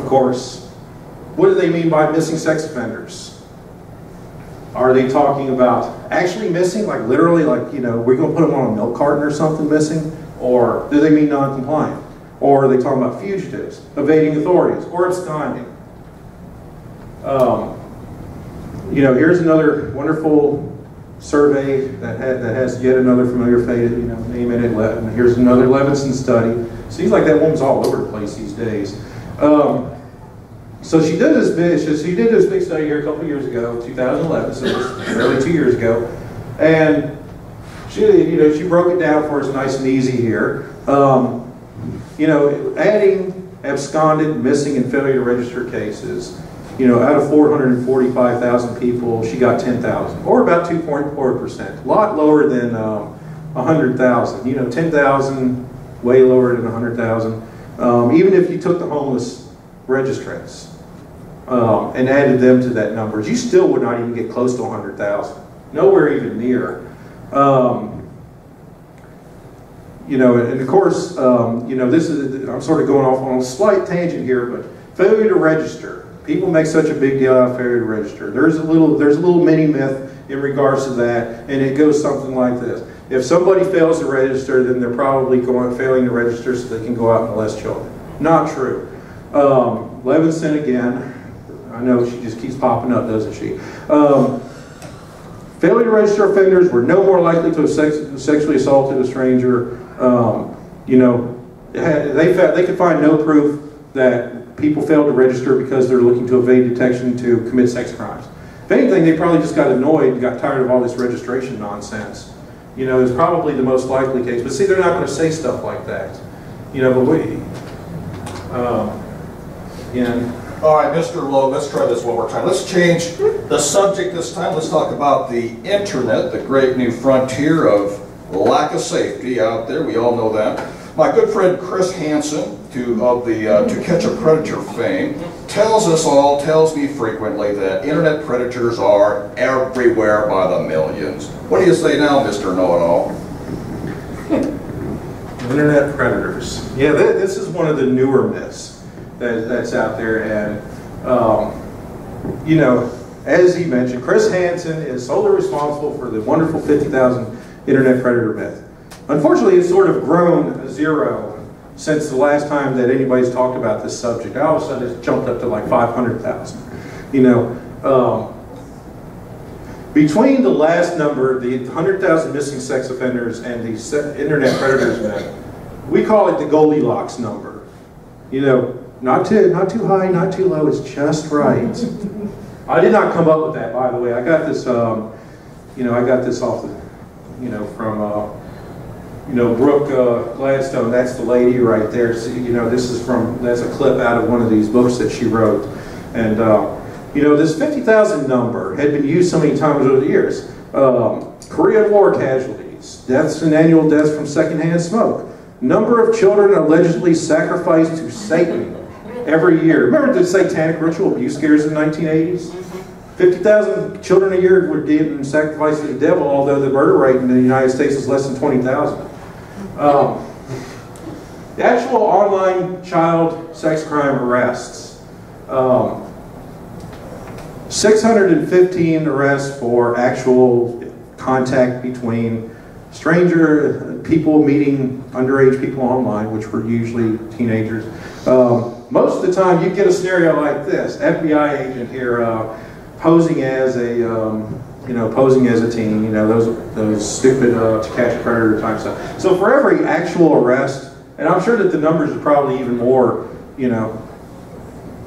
[SPEAKER 1] course, what do they mean by missing sex offenders? Are they talking about actually missing, like literally, like, you know, we're going to put them on a milk carton or something missing? Or do they mean non-compliant? Or are they talking about fugitives, evading authorities, or absconding? You know, here's another wonderful survey that has yet another familiar face, you know, name in it. And here's another Levinson study. Seems like that woman's all over the place these days. So she did this big study here a couple years ago, 2011, so it was barely 2 years ago, and she broke it down for us nice and easy here. You know, adding absconded, missing, and failure to register cases. You know, out of 445,000 people, she got 10,000, or about 2.4%. A lot lower than 100,000. You know, 10,000, way lower than 100,000. Even if you took the homeless registrants, and added them to that number, you still would not even get close to 100,000. Nowhere even near. You know, and of course, you know, this is, I'm sort of going off on a slight tangent here, but failure to register. People make such a big deal out of failure to register. There's a little mini myth in regards to that, and it goes something like this. If somebody fails to register, then they're probably failing to register so they can go out and molest children. Not true. Levinson again, I know she just keeps popping up, doesn't she? Failure to register offenders were no more likely to have sexually assaulted a stranger. You know, they could find no proof that people failed to register because they're looking to evade detection to commit sex crimes. If anything, they probably just got annoyed and got tired of all this registration nonsense. You know, it's probably the most likely case. But see, they're not going to say stuff like that. You know, but
[SPEAKER 2] all right, Mr. Lowe, let's try this one more time. Let's change the subject this time. Let's talk about the internet, the great new frontier of lack of safety out there. We all know that. My good friend Chris Hansen, of the To Catch a Predator fame, tells me frequently that internet predators are everywhere by the millions. What do you say now, Mr. Know-It-All?
[SPEAKER 1] Internet predators. Yeah, this is one of the newer myths that's out there, and you know, as he mentioned, Chris Hansen is solely responsible for the wonderful 50,000 internet predator myth. Unfortunately, it's sort of grown zero since the last time that anybody's talked about this subject. All of a sudden, it's jumped up to like 500,000. You know, between the last number, the 100,000 missing sex offenders, and the internet predators myth, we call it the Goldilocks number. You know, not too high, not too low. It's just right. I did not come up with that, by the way. I got this, you know, I got this off the, you know, from, you know, Brooke Gladstone. That's the lady right there. So, you know, this is from, that's a clip out of one of these books that she wrote. And, you know, this 50,000 number had been used so many times over the years. Korean War casualties, deaths and annual deaths from secondhand smoke, number of children allegedly sacrificed to Satan every year. Remember the satanic ritual abuse scares in the 1980s? 50,000 children a year were getting sacrificed to the devil, although the murder rate in the United States is less than 20,000. The actual online child sex crime arrests. 615 arrests for actual contact between stranger people meeting underage people online, which were usually teenagers. Most of the time you get a scenario like this. FBI agent here posing as a, you know, posing as a teen, you know, those stupid To Catch a Predator type stuff. So for every actual arrest, and I'm sure that the numbers are probably even more, you know,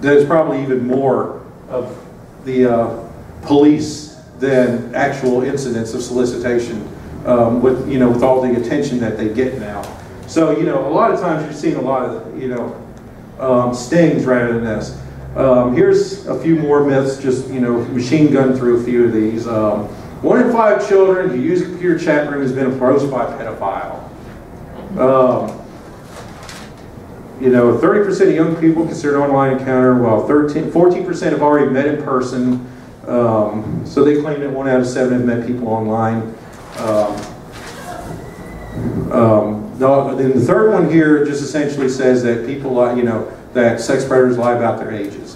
[SPEAKER 1] there's probably even more of the police than actual incidents of solicitation with, you know, with all the attention that they get now. So, you know, a lot of times you're seeing a lot of, you know, stings rather than this. Here's a few more myths, just, you know, machine gun through a few of these. 1 in 5 children who use a computer chat room has been approached by a pedophile. You know, 30% of young people consider an online encounter, while 14% have already met in person. So they claim that 1 out of 7 have met people online. Then the third one here just essentially says that people, you know, that sex predators lie about their ages.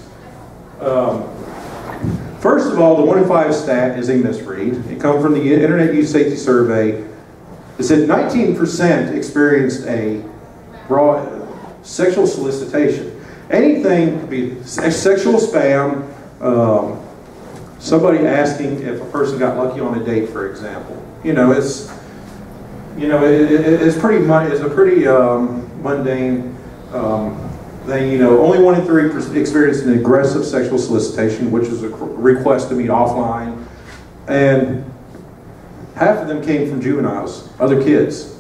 [SPEAKER 1] First of all, the 1 in 5 stat is a misread. It comes from the Internet Use Safety Survey. It said 19% experienced a raw sexual solicitation. Anything could be sexual spam, somebody asking if a person got lucky on a date, for example. You know, it's, you know, it's pretty much, it's a pretty mundane thing. You know, only 1 in 3 experienced an aggressive sexual solicitation, which is a request to meet offline, and half of them came from juveniles, other kids.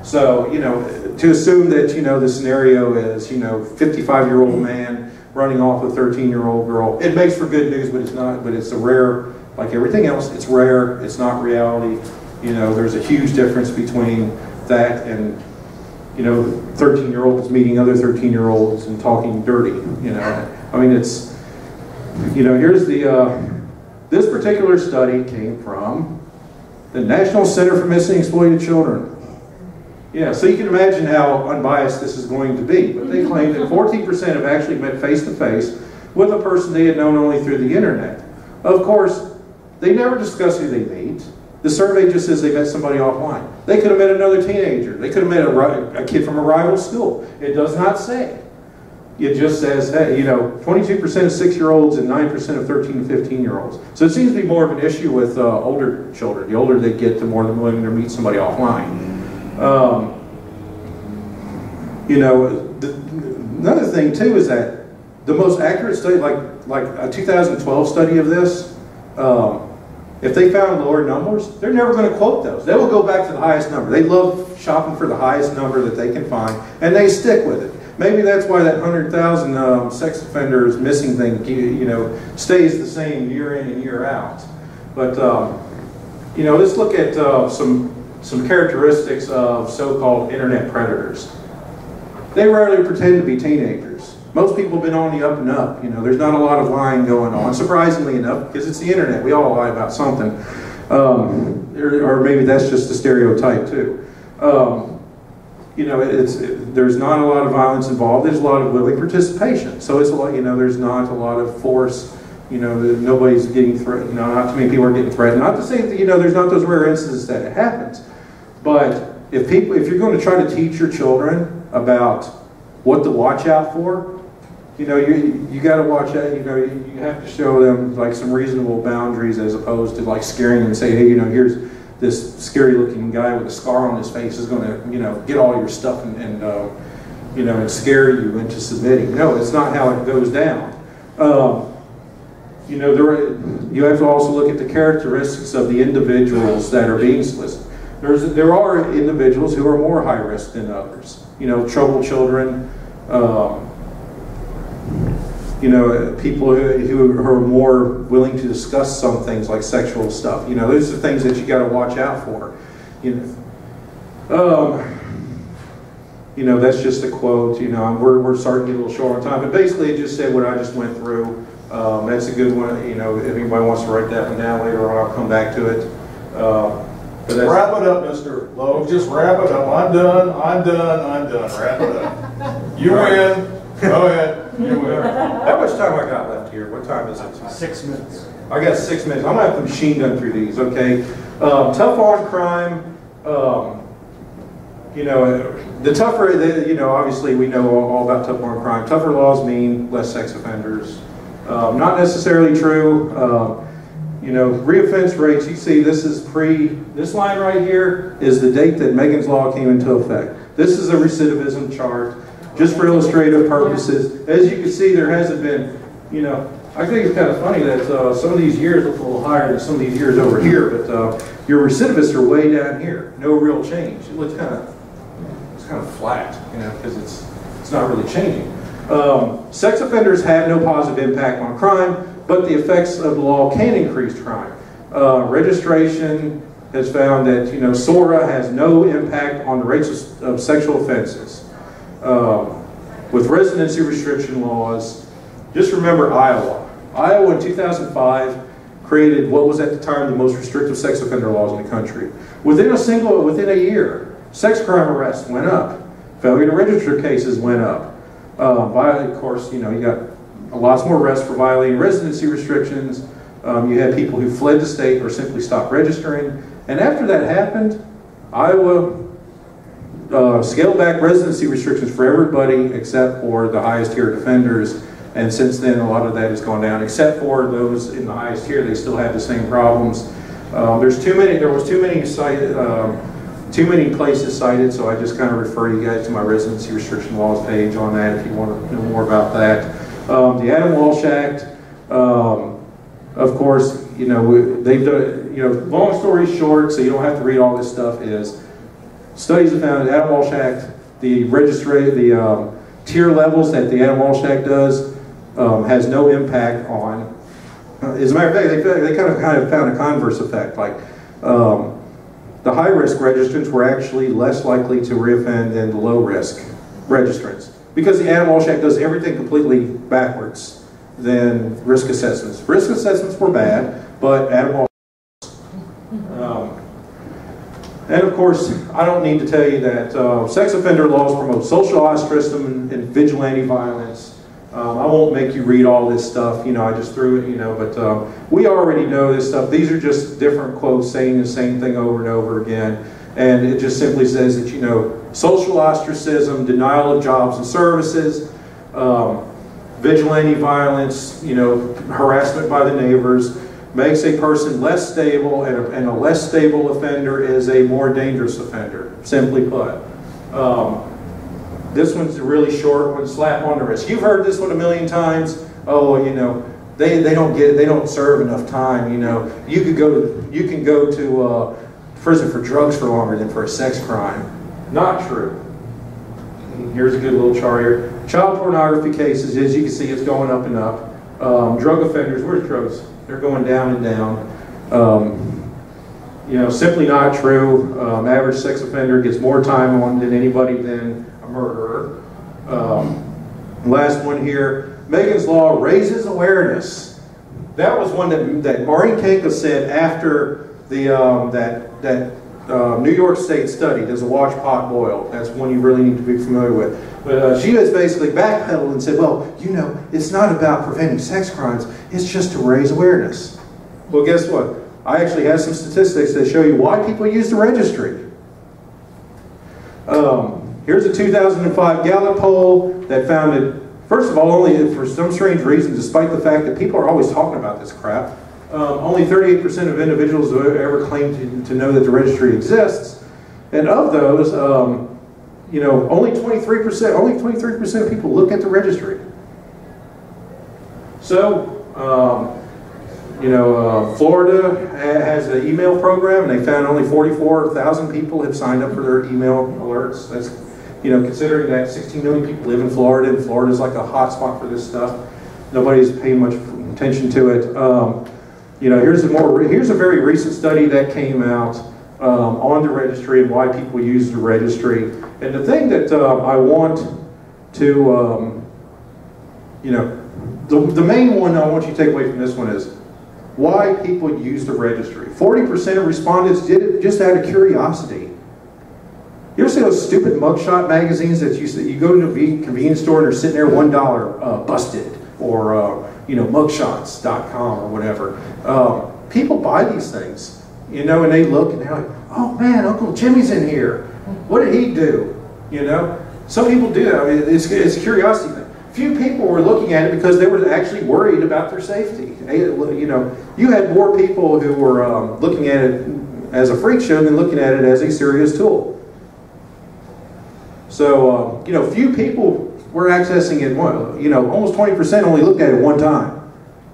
[SPEAKER 1] So, you know, to assume that, you know, the scenario is, you know, 55-year-old man running off a 13-year-old girl, it makes for good news, but it's not, but it's a rare, like everything else, it's rare, it's not reality. You know, there's a huge difference between that and, you know, 13-year-olds meeting other 13-year-olds and talking dirty, you know. I mean, it's, You know, here's the, this particular study came from the National Center for Missing and Exploited Children. Yeah, so you can imagine how unbiased this is going to be. But they claim that 14% have actually met face-to-face with a person they had known only through the internet. Of course, they never discuss who they meet. The survey just says they met somebody offline. They could have met another teenager. They could have met a kid from a rival school. It does not say. It just says, hey, you know, 22% of 6-year-olds and 9% of 13 to 15-year-olds. So it seems to be more of an issue with older children. The older they get, the more they're willing to meet somebody offline. You know, another thing too is that the most accurate study, like a 2012 study of this, if they found lower numbers, they're never going to quote those. They will go back to the highest number. They love shopping for the highest number that they can find, and they stick with it. Maybe that's why that 100,000 sex offenders missing thing, you know, stays the same year in and year out. But you know, let's look at some characteristics of so-called internet predators. They rarely pretend to be teenagers. Most people have been on the up and up. You know, there's not a lot of lying going on, surprisingly enough, because it's the internet. We all lie about something. Or maybe that's just a stereotype too. You know, there's not a lot of violence involved. There's a lot of willing participation. So it's a lot, you know, there's not a lot of force. You know, nobody's getting threatened. You know, not too many people are getting threatened. Not to say that, you know, there's not those rare instances that it happens. But if you're going to try to teach your children about what to watch out for, you know, you got to watch out. You know, you have to show them like some reasonable boundaries as opposed to like scaring them and say, hey, you know, here's this scary-looking guy with a scar on his face is going to, you know, get all your stuff and you know, and scare you into submitting. No, it's not how it goes down. You know, you have to also look at the characteristics of the individuals that are being solicited. There are individuals who are more high risk than others. You know, troubled children. You know, people who are more willing to discuss some things like sexual stuff. You know, those are things that you got to watch out for. You know, that's just a quote. You know, we're starting to get a little short on time, but basically it just said what I just went through. That's a good one. You know, if anybody wants to write that one down later on, I'll come back to it.
[SPEAKER 2] Wrap it up, Mr. Lowe. Just wrap it up. I'm done. I'm done. I'm done. Wrap it up. You win. Go ahead. You win.
[SPEAKER 1] How much time I got left here? What time is it?
[SPEAKER 5] 6 minutes.
[SPEAKER 1] I got 6 minutes. I'm going to have the machine gun through these, okay? Tough on crime. You know, the tougher, you know, obviously we know all about tough on crime. Tougher laws mean less sex offenders. Not necessarily true. You know, reoffense rates, you see this is this line right here is the date that Megan's Law came into effect. This is a recidivism chart, just for illustrative purposes. As you can see, there hasn't been, you know, I think it's kind of funny that some of these years look a little higher than some of these years over here, but your recidivists are way down here. No real change. It looks kind of flat, you know, because it's not really changing. Sex offenders have no positive impact on crime, but the effects of the law can increase crime. Registration has found that, you know, SORA has no impact on the rates of sexual offenses. With residency restriction laws, just remember Iowa. Iowa in 2005 created what was at the time the most restrictive sex offender laws in the country. Within a year, sex crime arrests went up. Failure to register cases went up. Of course, you know, you got lots more arrests for violating residency restrictions. You had people who fled the state or simply stopped registering. And after that happened, Iowa scaled back residency restrictions for everybody except for the highest tier offenders. And since then, a lot of that has gone down. Except for those in the highest tier, they still have the same problems. There was too many places cited, so I just kind of refer you guys to my residency restriction laws page on that if you want to know more about that. The Adam Walsh Act, of course, you know, they've done, you know, long story short, so you don't have to read all this stuff, is studies have found that Adam Walsh Act, the tier levels that the Adam Walsh Act does has no impact on, as a matter of fact, they kind of found a converse effect, like the high-risk registrants were actually less likely to reoffend than the low-risk registrants. Because the Adam Walsh Act does everything completely backwards. than risk assessments. Risk assessments were bad, but at all. And of course, I don't need to tell you that sex offender laws promote social ostracism and vigilante violence. I won't make you read all this stuff, you know, I just threw it, you know, but we already know this stuff. These are just different quotes saying the same thing over and over again. And it just simply says that, you know, social ostracism, denial of jobs and services, vigilante violence, you know, harassment by the neighbors, makes a person less stable, and a less stable offender is a more dangerous offender, simply put. This one's a really short one, slap on the wrist. You've heard this one a million times. Oh, you know, they don't serve enough time, you know. You can go to prison for drugs for longer than for a sex crime. Not true. Here's a good little chart here. Child pornography cases, as you can see, it's going up and up. Drug offenders, where's drugs? They're going down and down. You know, simply not true. Average sex offender gets more time on than anybody than a murderer. Last one here. Megan's Law raises awareness. That was one that Maureen Kanka said after the New York State study. Does a watch pot boil? That's one you really need to be familiar with. But she was basically backpedaled and said, well, you know, it's not about preventing sex crimes, it's just to raise awareness. Well, guess what? I actually have some statistics that show you why people use the registry. Here's a 2005 Gallup poll that found that, first of all, only for some strange reason, despite the fact that people are always talking about this crap, only 38% of individuals ever claim to know that the registry exists. And of those, you know, only 23% of people look at the registry. So, you know, Florida has an email program, and they found only 44,000 people have signed up for their email alerts. That's, you know, considering that 16 million people live in Florida, and Florida's like a hot spot for this stuff. Nobody's paying much attention to it. You know, here's a very recent study that came out on the registry and why people use the registry. And the thing that I want to, you know, the main one I want you to take away from this one is why people use the registry. 40% of respondents did it just out of curiosity. You ever see those stupid mugshot magazines that you go to the convenience store and they're sitting there $1 busted, or you know, mugshots.com or whatever. People buy these things, you know, and they look and they're like, oh man, Uncle Jimmy's in here. What did he do? You know, some people do that. I mean, it's a curiosity thing. Few people were looking at it because they were actually worried about their safety. You know, you had more people who were looking at it as a freak show than looking at it as a serious tool. So, you know, few people were accessing it. You know, almost 20% only looked at it one time.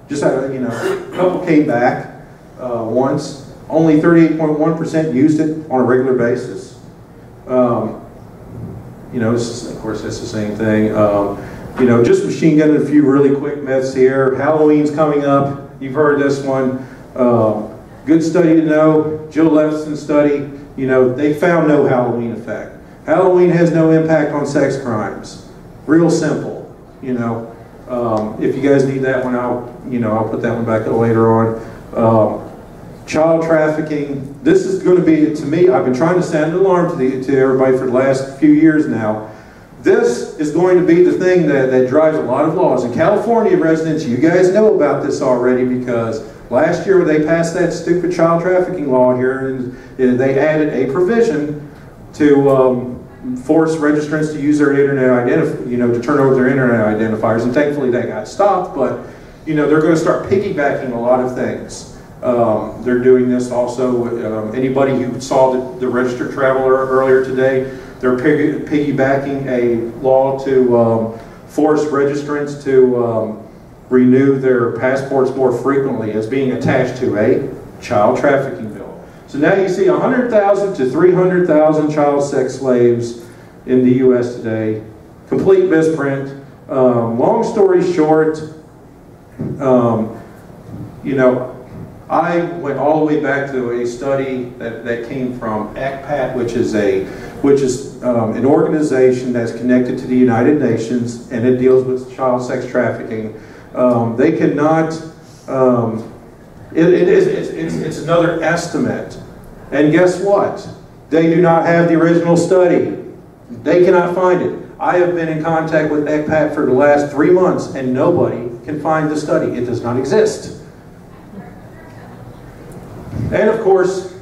[SPEAKER 1] Just had, you know, a couple came back once. Only 38.1% used it on a regular basis. You know, of course, that's the same thing. You know, just machine gunning a few really quick myths here. Halloween's coming up. You've heard this one. Good study to know. Jill Levison's study. You know, they found no Halloween effect. Halloween has no impact on sex crimes. Real simple. You know, if you guys need that one, I'll put that one back later on. Child trafficking. This is going to be, to me, I've been trying to sound an alarm to everybody for the last few years now. This is going to be the thing that drives a lot of laws. In California, residents, you guys know about this already, because last year when they passed that stupid child trafficking law here, and they added a provision to force registrants to use their internet to turn over their internet identifiers, and thankfully that got stopped. But you know, they're going to start piggybacking a lot of things. They're doing this also. Anybody who saw the registered traveler earlier today, they're piggybacking a law to force registrants to renew their passports more frequently as being attached to a child trafficking bill. So now you see 100,000 to 300,000 child sex slaves in the U.S. today. Complete misprint. Long story short, you know, I went all the way back to a study that came from ACPAT, which is an organization that's connected to the United Nations, and it deals with child sex trafficking. They cannot, it's another estimate. And guess what? They do not have the original study. They cannot find it. I have been in contact with ECPAT for the last 3 months and nobody can find the study. It does not exist. And of course,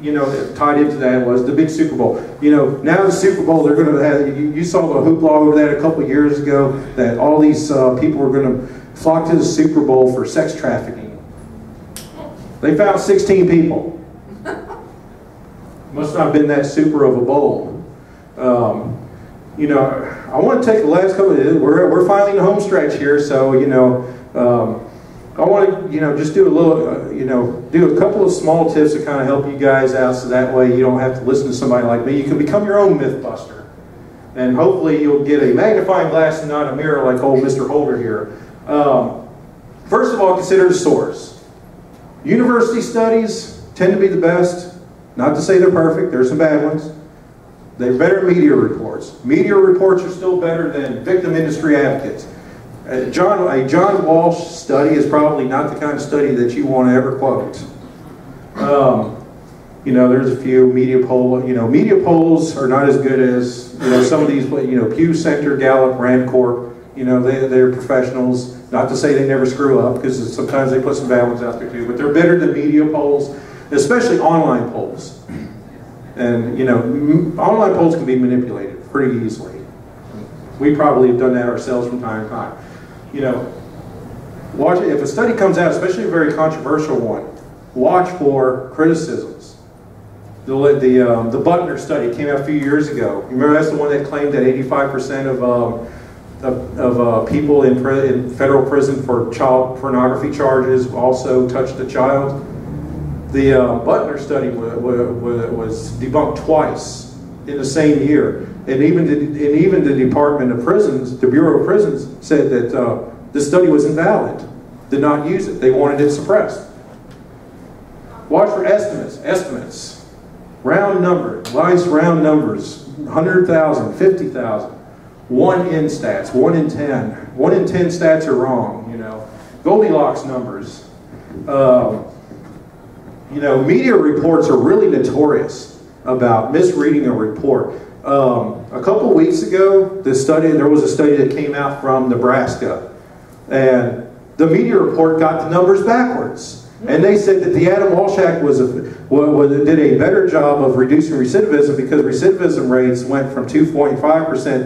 [SPEAKER 1] you know, tied into that was the big Super Bowl. You know, now the Super Bowl, they're going to have, you saw the hoopla over that a couple of years ago, that all these people were going to flock to the Super Bowl for sex trafficking. They found 16 people. Must not have been that super of a bowl. You know, I want to take the last couple of, we're finally in the home stretch here, so, you know, I want to, you know, just do a little, you know, do a couple of small tips to kind of help you guys out, so that way you don't have to listen to somebody like me. You can become your own Mythbuster. And hopefully you'll get a magnifying glass and not a mirror like old Mr. Holder here. First of all, consider the source. University studies tend to be the best. Not to say they're perfect, there's some bad ones. They're better than media reports. Media reports are still better than victim industry advocates. A John Walsh study is probably not the kind of study that you want to ever quote. You know, there's a few media polls are not as good as, you know, some of these, you know, Pew Center, Gallup, Rand Corp, you know, they're professionals. Not to say they never screw up, because sometimes they put some bad ones out there too, but they're better than media polls, especially online polls. And, you know, online polls can be manipulated pretty easily. We probably have done that ourselves from time to time. You know, watch it. If a study comes out, especially a very controversial one, watch for criticisms. The Butner study came out a few years ago. You remember that's the one that claimed that 85% of people in federal prison for child pornography charges also touched a child. The Butner study was debunked twice in the same year. And even the Department of Prisons, the Bureau of Prisons, said that the study was invalid, did not use it. They wanted it suppressed. Watch for estimates. Round number, nice round numbers, 100,000, 50,000. 1 in stats, 1 in 10. 1 in 10 stats are wrong, you know. Goldilocks numbers. You know, media reports are really notorious about misreading a report. A couple weeks ago, there was a study that came out from Nebraska, and the media report got the numbers backwards. And they said that the Adam Walsh Act did a better job of reducing recidivism, because recidivism rates went from 2.5%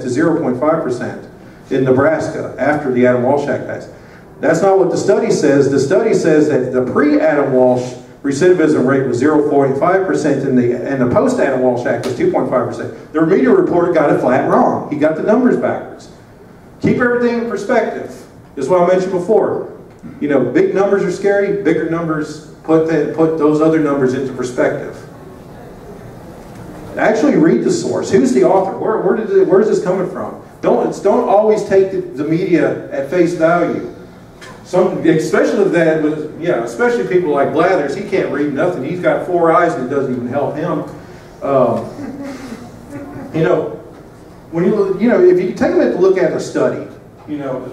[SPEAKER 1] to 0.5% in Nebraska after the Adam Walsh Act passed. That's not what the study says. The study says that the pre-Adam Walsh recidivism rate was 0.5% and the post-Adam Walsh Act was 2.5%. The media reporter got it flat wrong. He got the numbers backwards. Keep everything in perspective. This is what I mentioned before. You know, big numbers are scary. Bigger numbers put those other numbers into perspective. Actually read the source. Who's the author? Where is this coming from? Don't always take the media at face value. Especially people like Blathers, he can't read nothing. He's got 4 eyes and it doesn't even help him. You know, if you take a minute to look at a study, you know,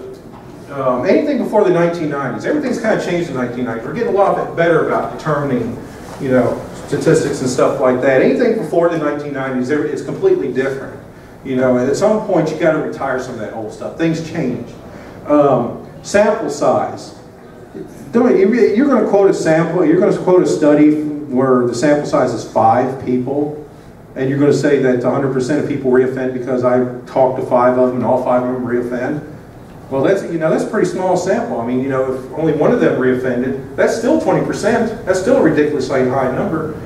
[SPEAKER 1] anything before the 1990s, everything's kind of changed in the 1990s. We're getting a lot better about determining, you know, statistics and stuff like that. Anything before the 1990s, it's completely different. You know, at some point you got to retire some of that old stuff. Things change. Sample size. You're going to quote a sample, you're going to quote a study where the sample size is 5 people, and you're going to say that 100% of people reoffend because I talked to 5 of them and all 5 of them reoffend. Well, that's a pretty small sample. I mean, you know, if only one of them reoffended, that's still 20%. That's still a ridiculously high number.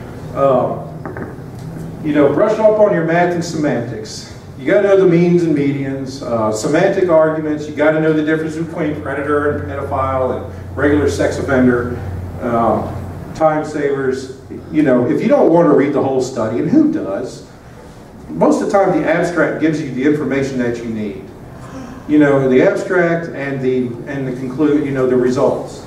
[SPEAKER 1] You know, brush up on your math and semantics. You got to know the means and medians, semantic arguments. You got to know the difference between predator and pedophile and regular sex offender, time savers. You know, if you don't want to read the whole study, and who does, most of the time the abstract gives you the information that you need. You know, the abstract and the conclude. You know, the results.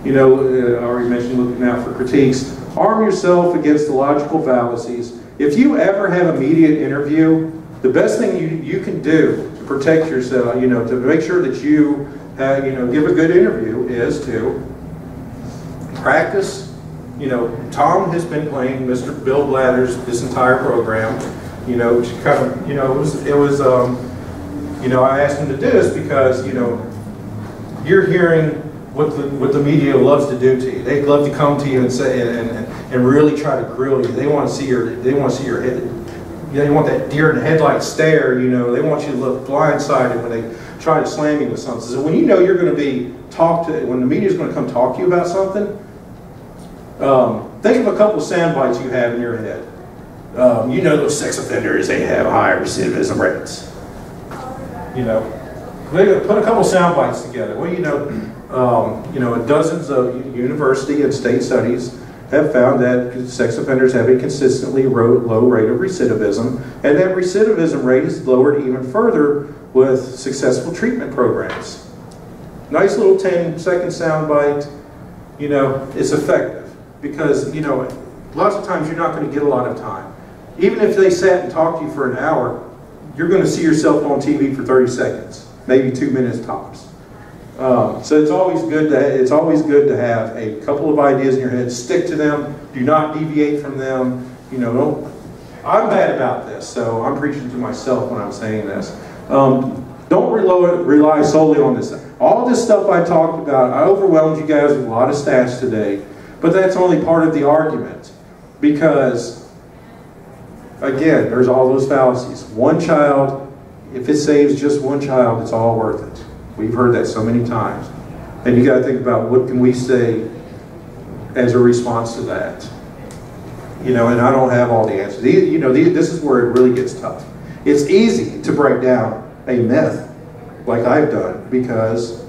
[SPEAKER 1] You know, I already mentioned looking out for critiques. Arm yourself against the logical fallacies. If you ever have a media interview, the best thing you can do protect yourself, you know, to make sure that you, you know, give a good interview is to practice. You know, Tom has been playing Mr. Bill Blathers this entire program. You know, to kind of, you know, it was you know, I asked him to do this because, you know, you're hearing what the media loves to do to you. They love to come to you and say and really try to grill you. They want to see your head. You know, they want that deer in the headlight stare. You know, they want you to look blindsided when they try to slam you with something. So when you know you're going to be talked to, when the media is going to come talk to you about something, think of a couple of sound bites you have in your head. You know, those sex offenders, they have high recidivism rates. You know, put a couple sound bites together. Well, you know, dozens of university and state studies have found that sex offenders have a consistently low rate of recidivism, and that recidivism rate is lowered even further with successful treatment programs. Nice little 10-second sound bite. You know, it's effective because, you know, lots of times you're not going to get a lot of time. Even if they sat and talked to you for an hour, you're going to see yourself on TV for 30 seconds, maybe 2 minutes tops. So it's always good to have a couple of ideas in your head. Stick to them. Do not deviate from them. You know, I'm bad about this, so I'm preaching to myself when I'm saying this. Don't rely solely on this. All this stuff I talked about, I overwhelmed you guys with a lot of stats today, but that's only part of the argument because, again, there's all those fallacies. One child, if it saves just one child, it's all worth it. We've heard that so many times. And you got to think about what can we say as a response to that. You know, and I don't have all the answers. You know, this is where it really gets tough. It's easy to break down a myth like I've done because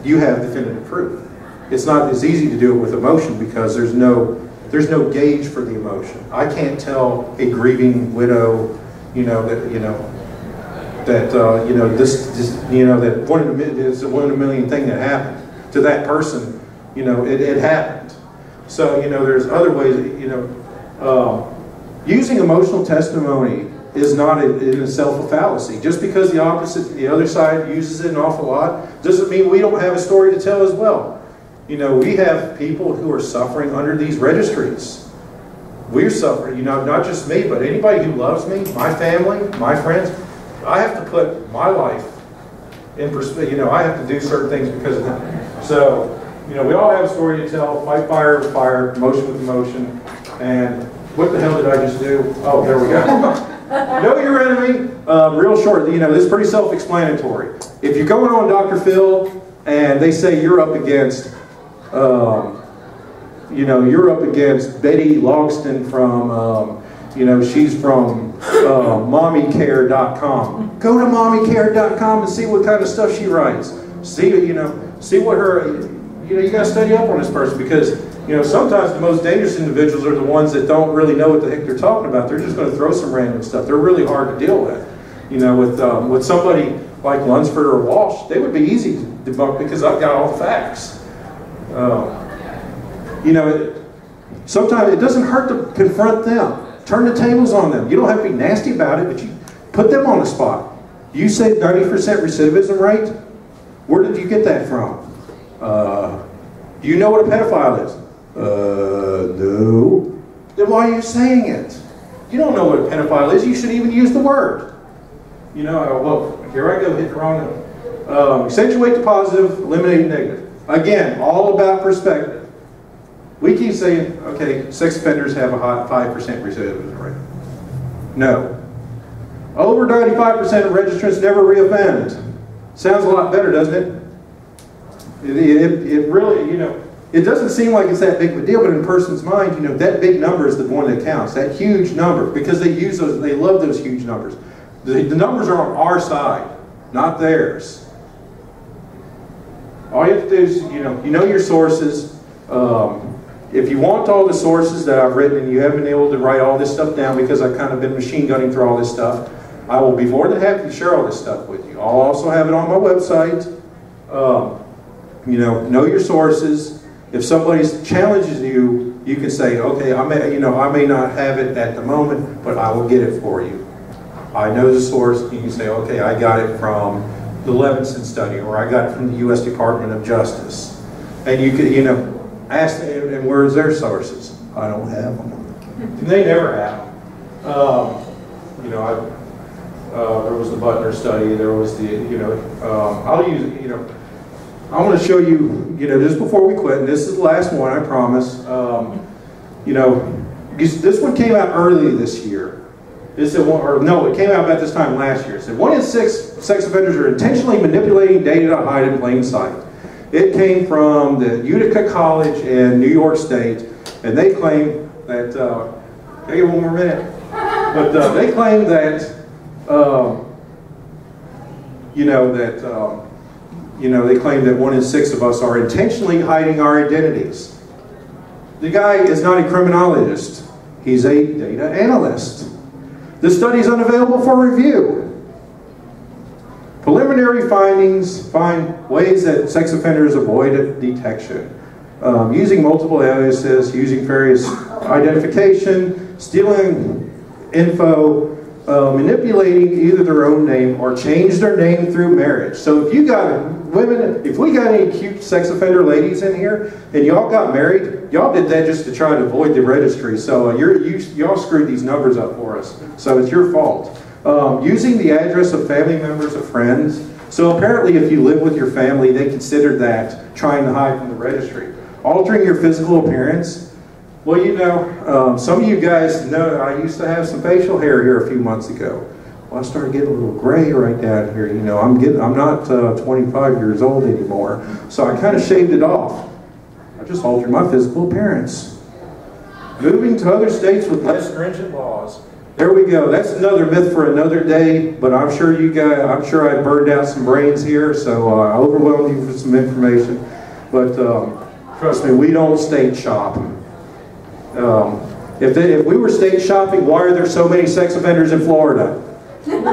[SPEAKER 1] you have definitive proof. It's not as easy to do it with emotion because there's no gauge for the emotion. I can't tell a grieving widow, that one in a million thing that happened to that person. You know, it happened. So, you know, there's other ways. Using emotional testimony is not in itself a fallacy. Just because the other side uses it an awful lot, doesn't mean we don't have a story to tell as well. You know, we have people who are suffering under these registries. We're suffering, you know, not just me, but anybody who loves me, my family, my friends. I have to put my life in perspective. You know, I have to do certain things because of them. So, you know, we all have a story to tell. Fight fire with fire, emotion with emotion. And what the hell did I just do? Oh, there we go. Know your enemy. Real short, you know, this is pretty self-explanatory. If you're going on Dr. Phil and they say you're up against, you're up against Betty Logston from, she's from mommycare.com. Go to mommycare.com and see what kind of stuff she writes. See what her, you got to study up on this person because, sometimes the most dangerous individuals are the ones that don't really know what the heck they're talking about. They're just going to throw some random stuff. They're really hard to deal with. With somebody like Lunsford or Walsh, they would be easy to debunk because I've got all the facts. Sometimes it doesn't hurt to confront them. Turn the tables on them. You don't have to be nasty about it, but you put them on the spot. You say 90% recidivism rate? Where did you get that from? Do you know what a pedophile is? No. Then why are you saying it? You don't know what a pedophile is. You shouldn't even use the word. Well, here I go, hit the wrong note. Accentuate the positive, eliminate the negative. Again, all about perspective. We keep saying, okay, sex offenders have a high 5% recidivism rate. No. Over 95% of registrants never reoffend. Sounds a lot better, doesn't it? It really, it doesn't seem like it's that big of a deal, but in a person's mind, that big number is the one that counts. That huge number, because they use those, they love those huge numbers. The numbers are on our side, not theirs. All you have to do is, you know your sources. If you want all the sources that I've written and you haven't been able to write all this stuff down because I've kind of been machine gunning through all this stuff, I will be more than happy to share all this stuff with you. I'll also have it on my website. Know your sources. If somebody challenges you, you can say, okay, I may not have it at the moment, but I will get it for you. I know the source. You can say, okay, I got it from the Levinson study, or I got it from the U.S. Department of Justice. And you could, you know, ask them, and where's their sources? I don't have them. And they never have them. You know, there was the Butner study. There was the, you know, I'll use, you know, I want to show you, you know, just before we quit, and this is the last one, I promise. You know, this one came out early this year. It said, or no, it came out about this time last year. It said 1 in 6 sex offenders are intentionally manipulating data to hide in plain sight. It came from the Utica College in New York State, and they claim that, can I get one more minute? But they claim that, they claim that 1 in 6 of us are intentionally hiding our identities. The guy is not a criminologist. He's a data analyst. The study is unavailable for review. Preliminary findings find ways that sex offenders avoid detection. Using multiple aliases, using various identification, stealing info, manipulating either their own name or change their name through marriage. So if you got women, if we got any cute sex offender ladies in here and y'all got married, y'all did that just to try to avoid the registry. So y'all screwed these numbers up for us. So it's your fault. Using the address of family members of friends. So apparently if you live with your family, they consider that trying to hide from the registry. Altering your physical appearance. Well, you know, some of you guys know I used to have some facial hair here a few months ago. Well, I started getting a little gray right down here. You know, I'm not 25 years old anymore, so I kind of shaved it off. I just altered my physical appearance. Moving to other states with less stringent laws. There we go. That's another myth for another day. But I'm sure I burned out some brains here, so I overwhelmed you with some information. But trust me, we don't state shop. If we were state shopping, why are there so many sex offenders in Florida?
[SPEAKER 2] Yeah,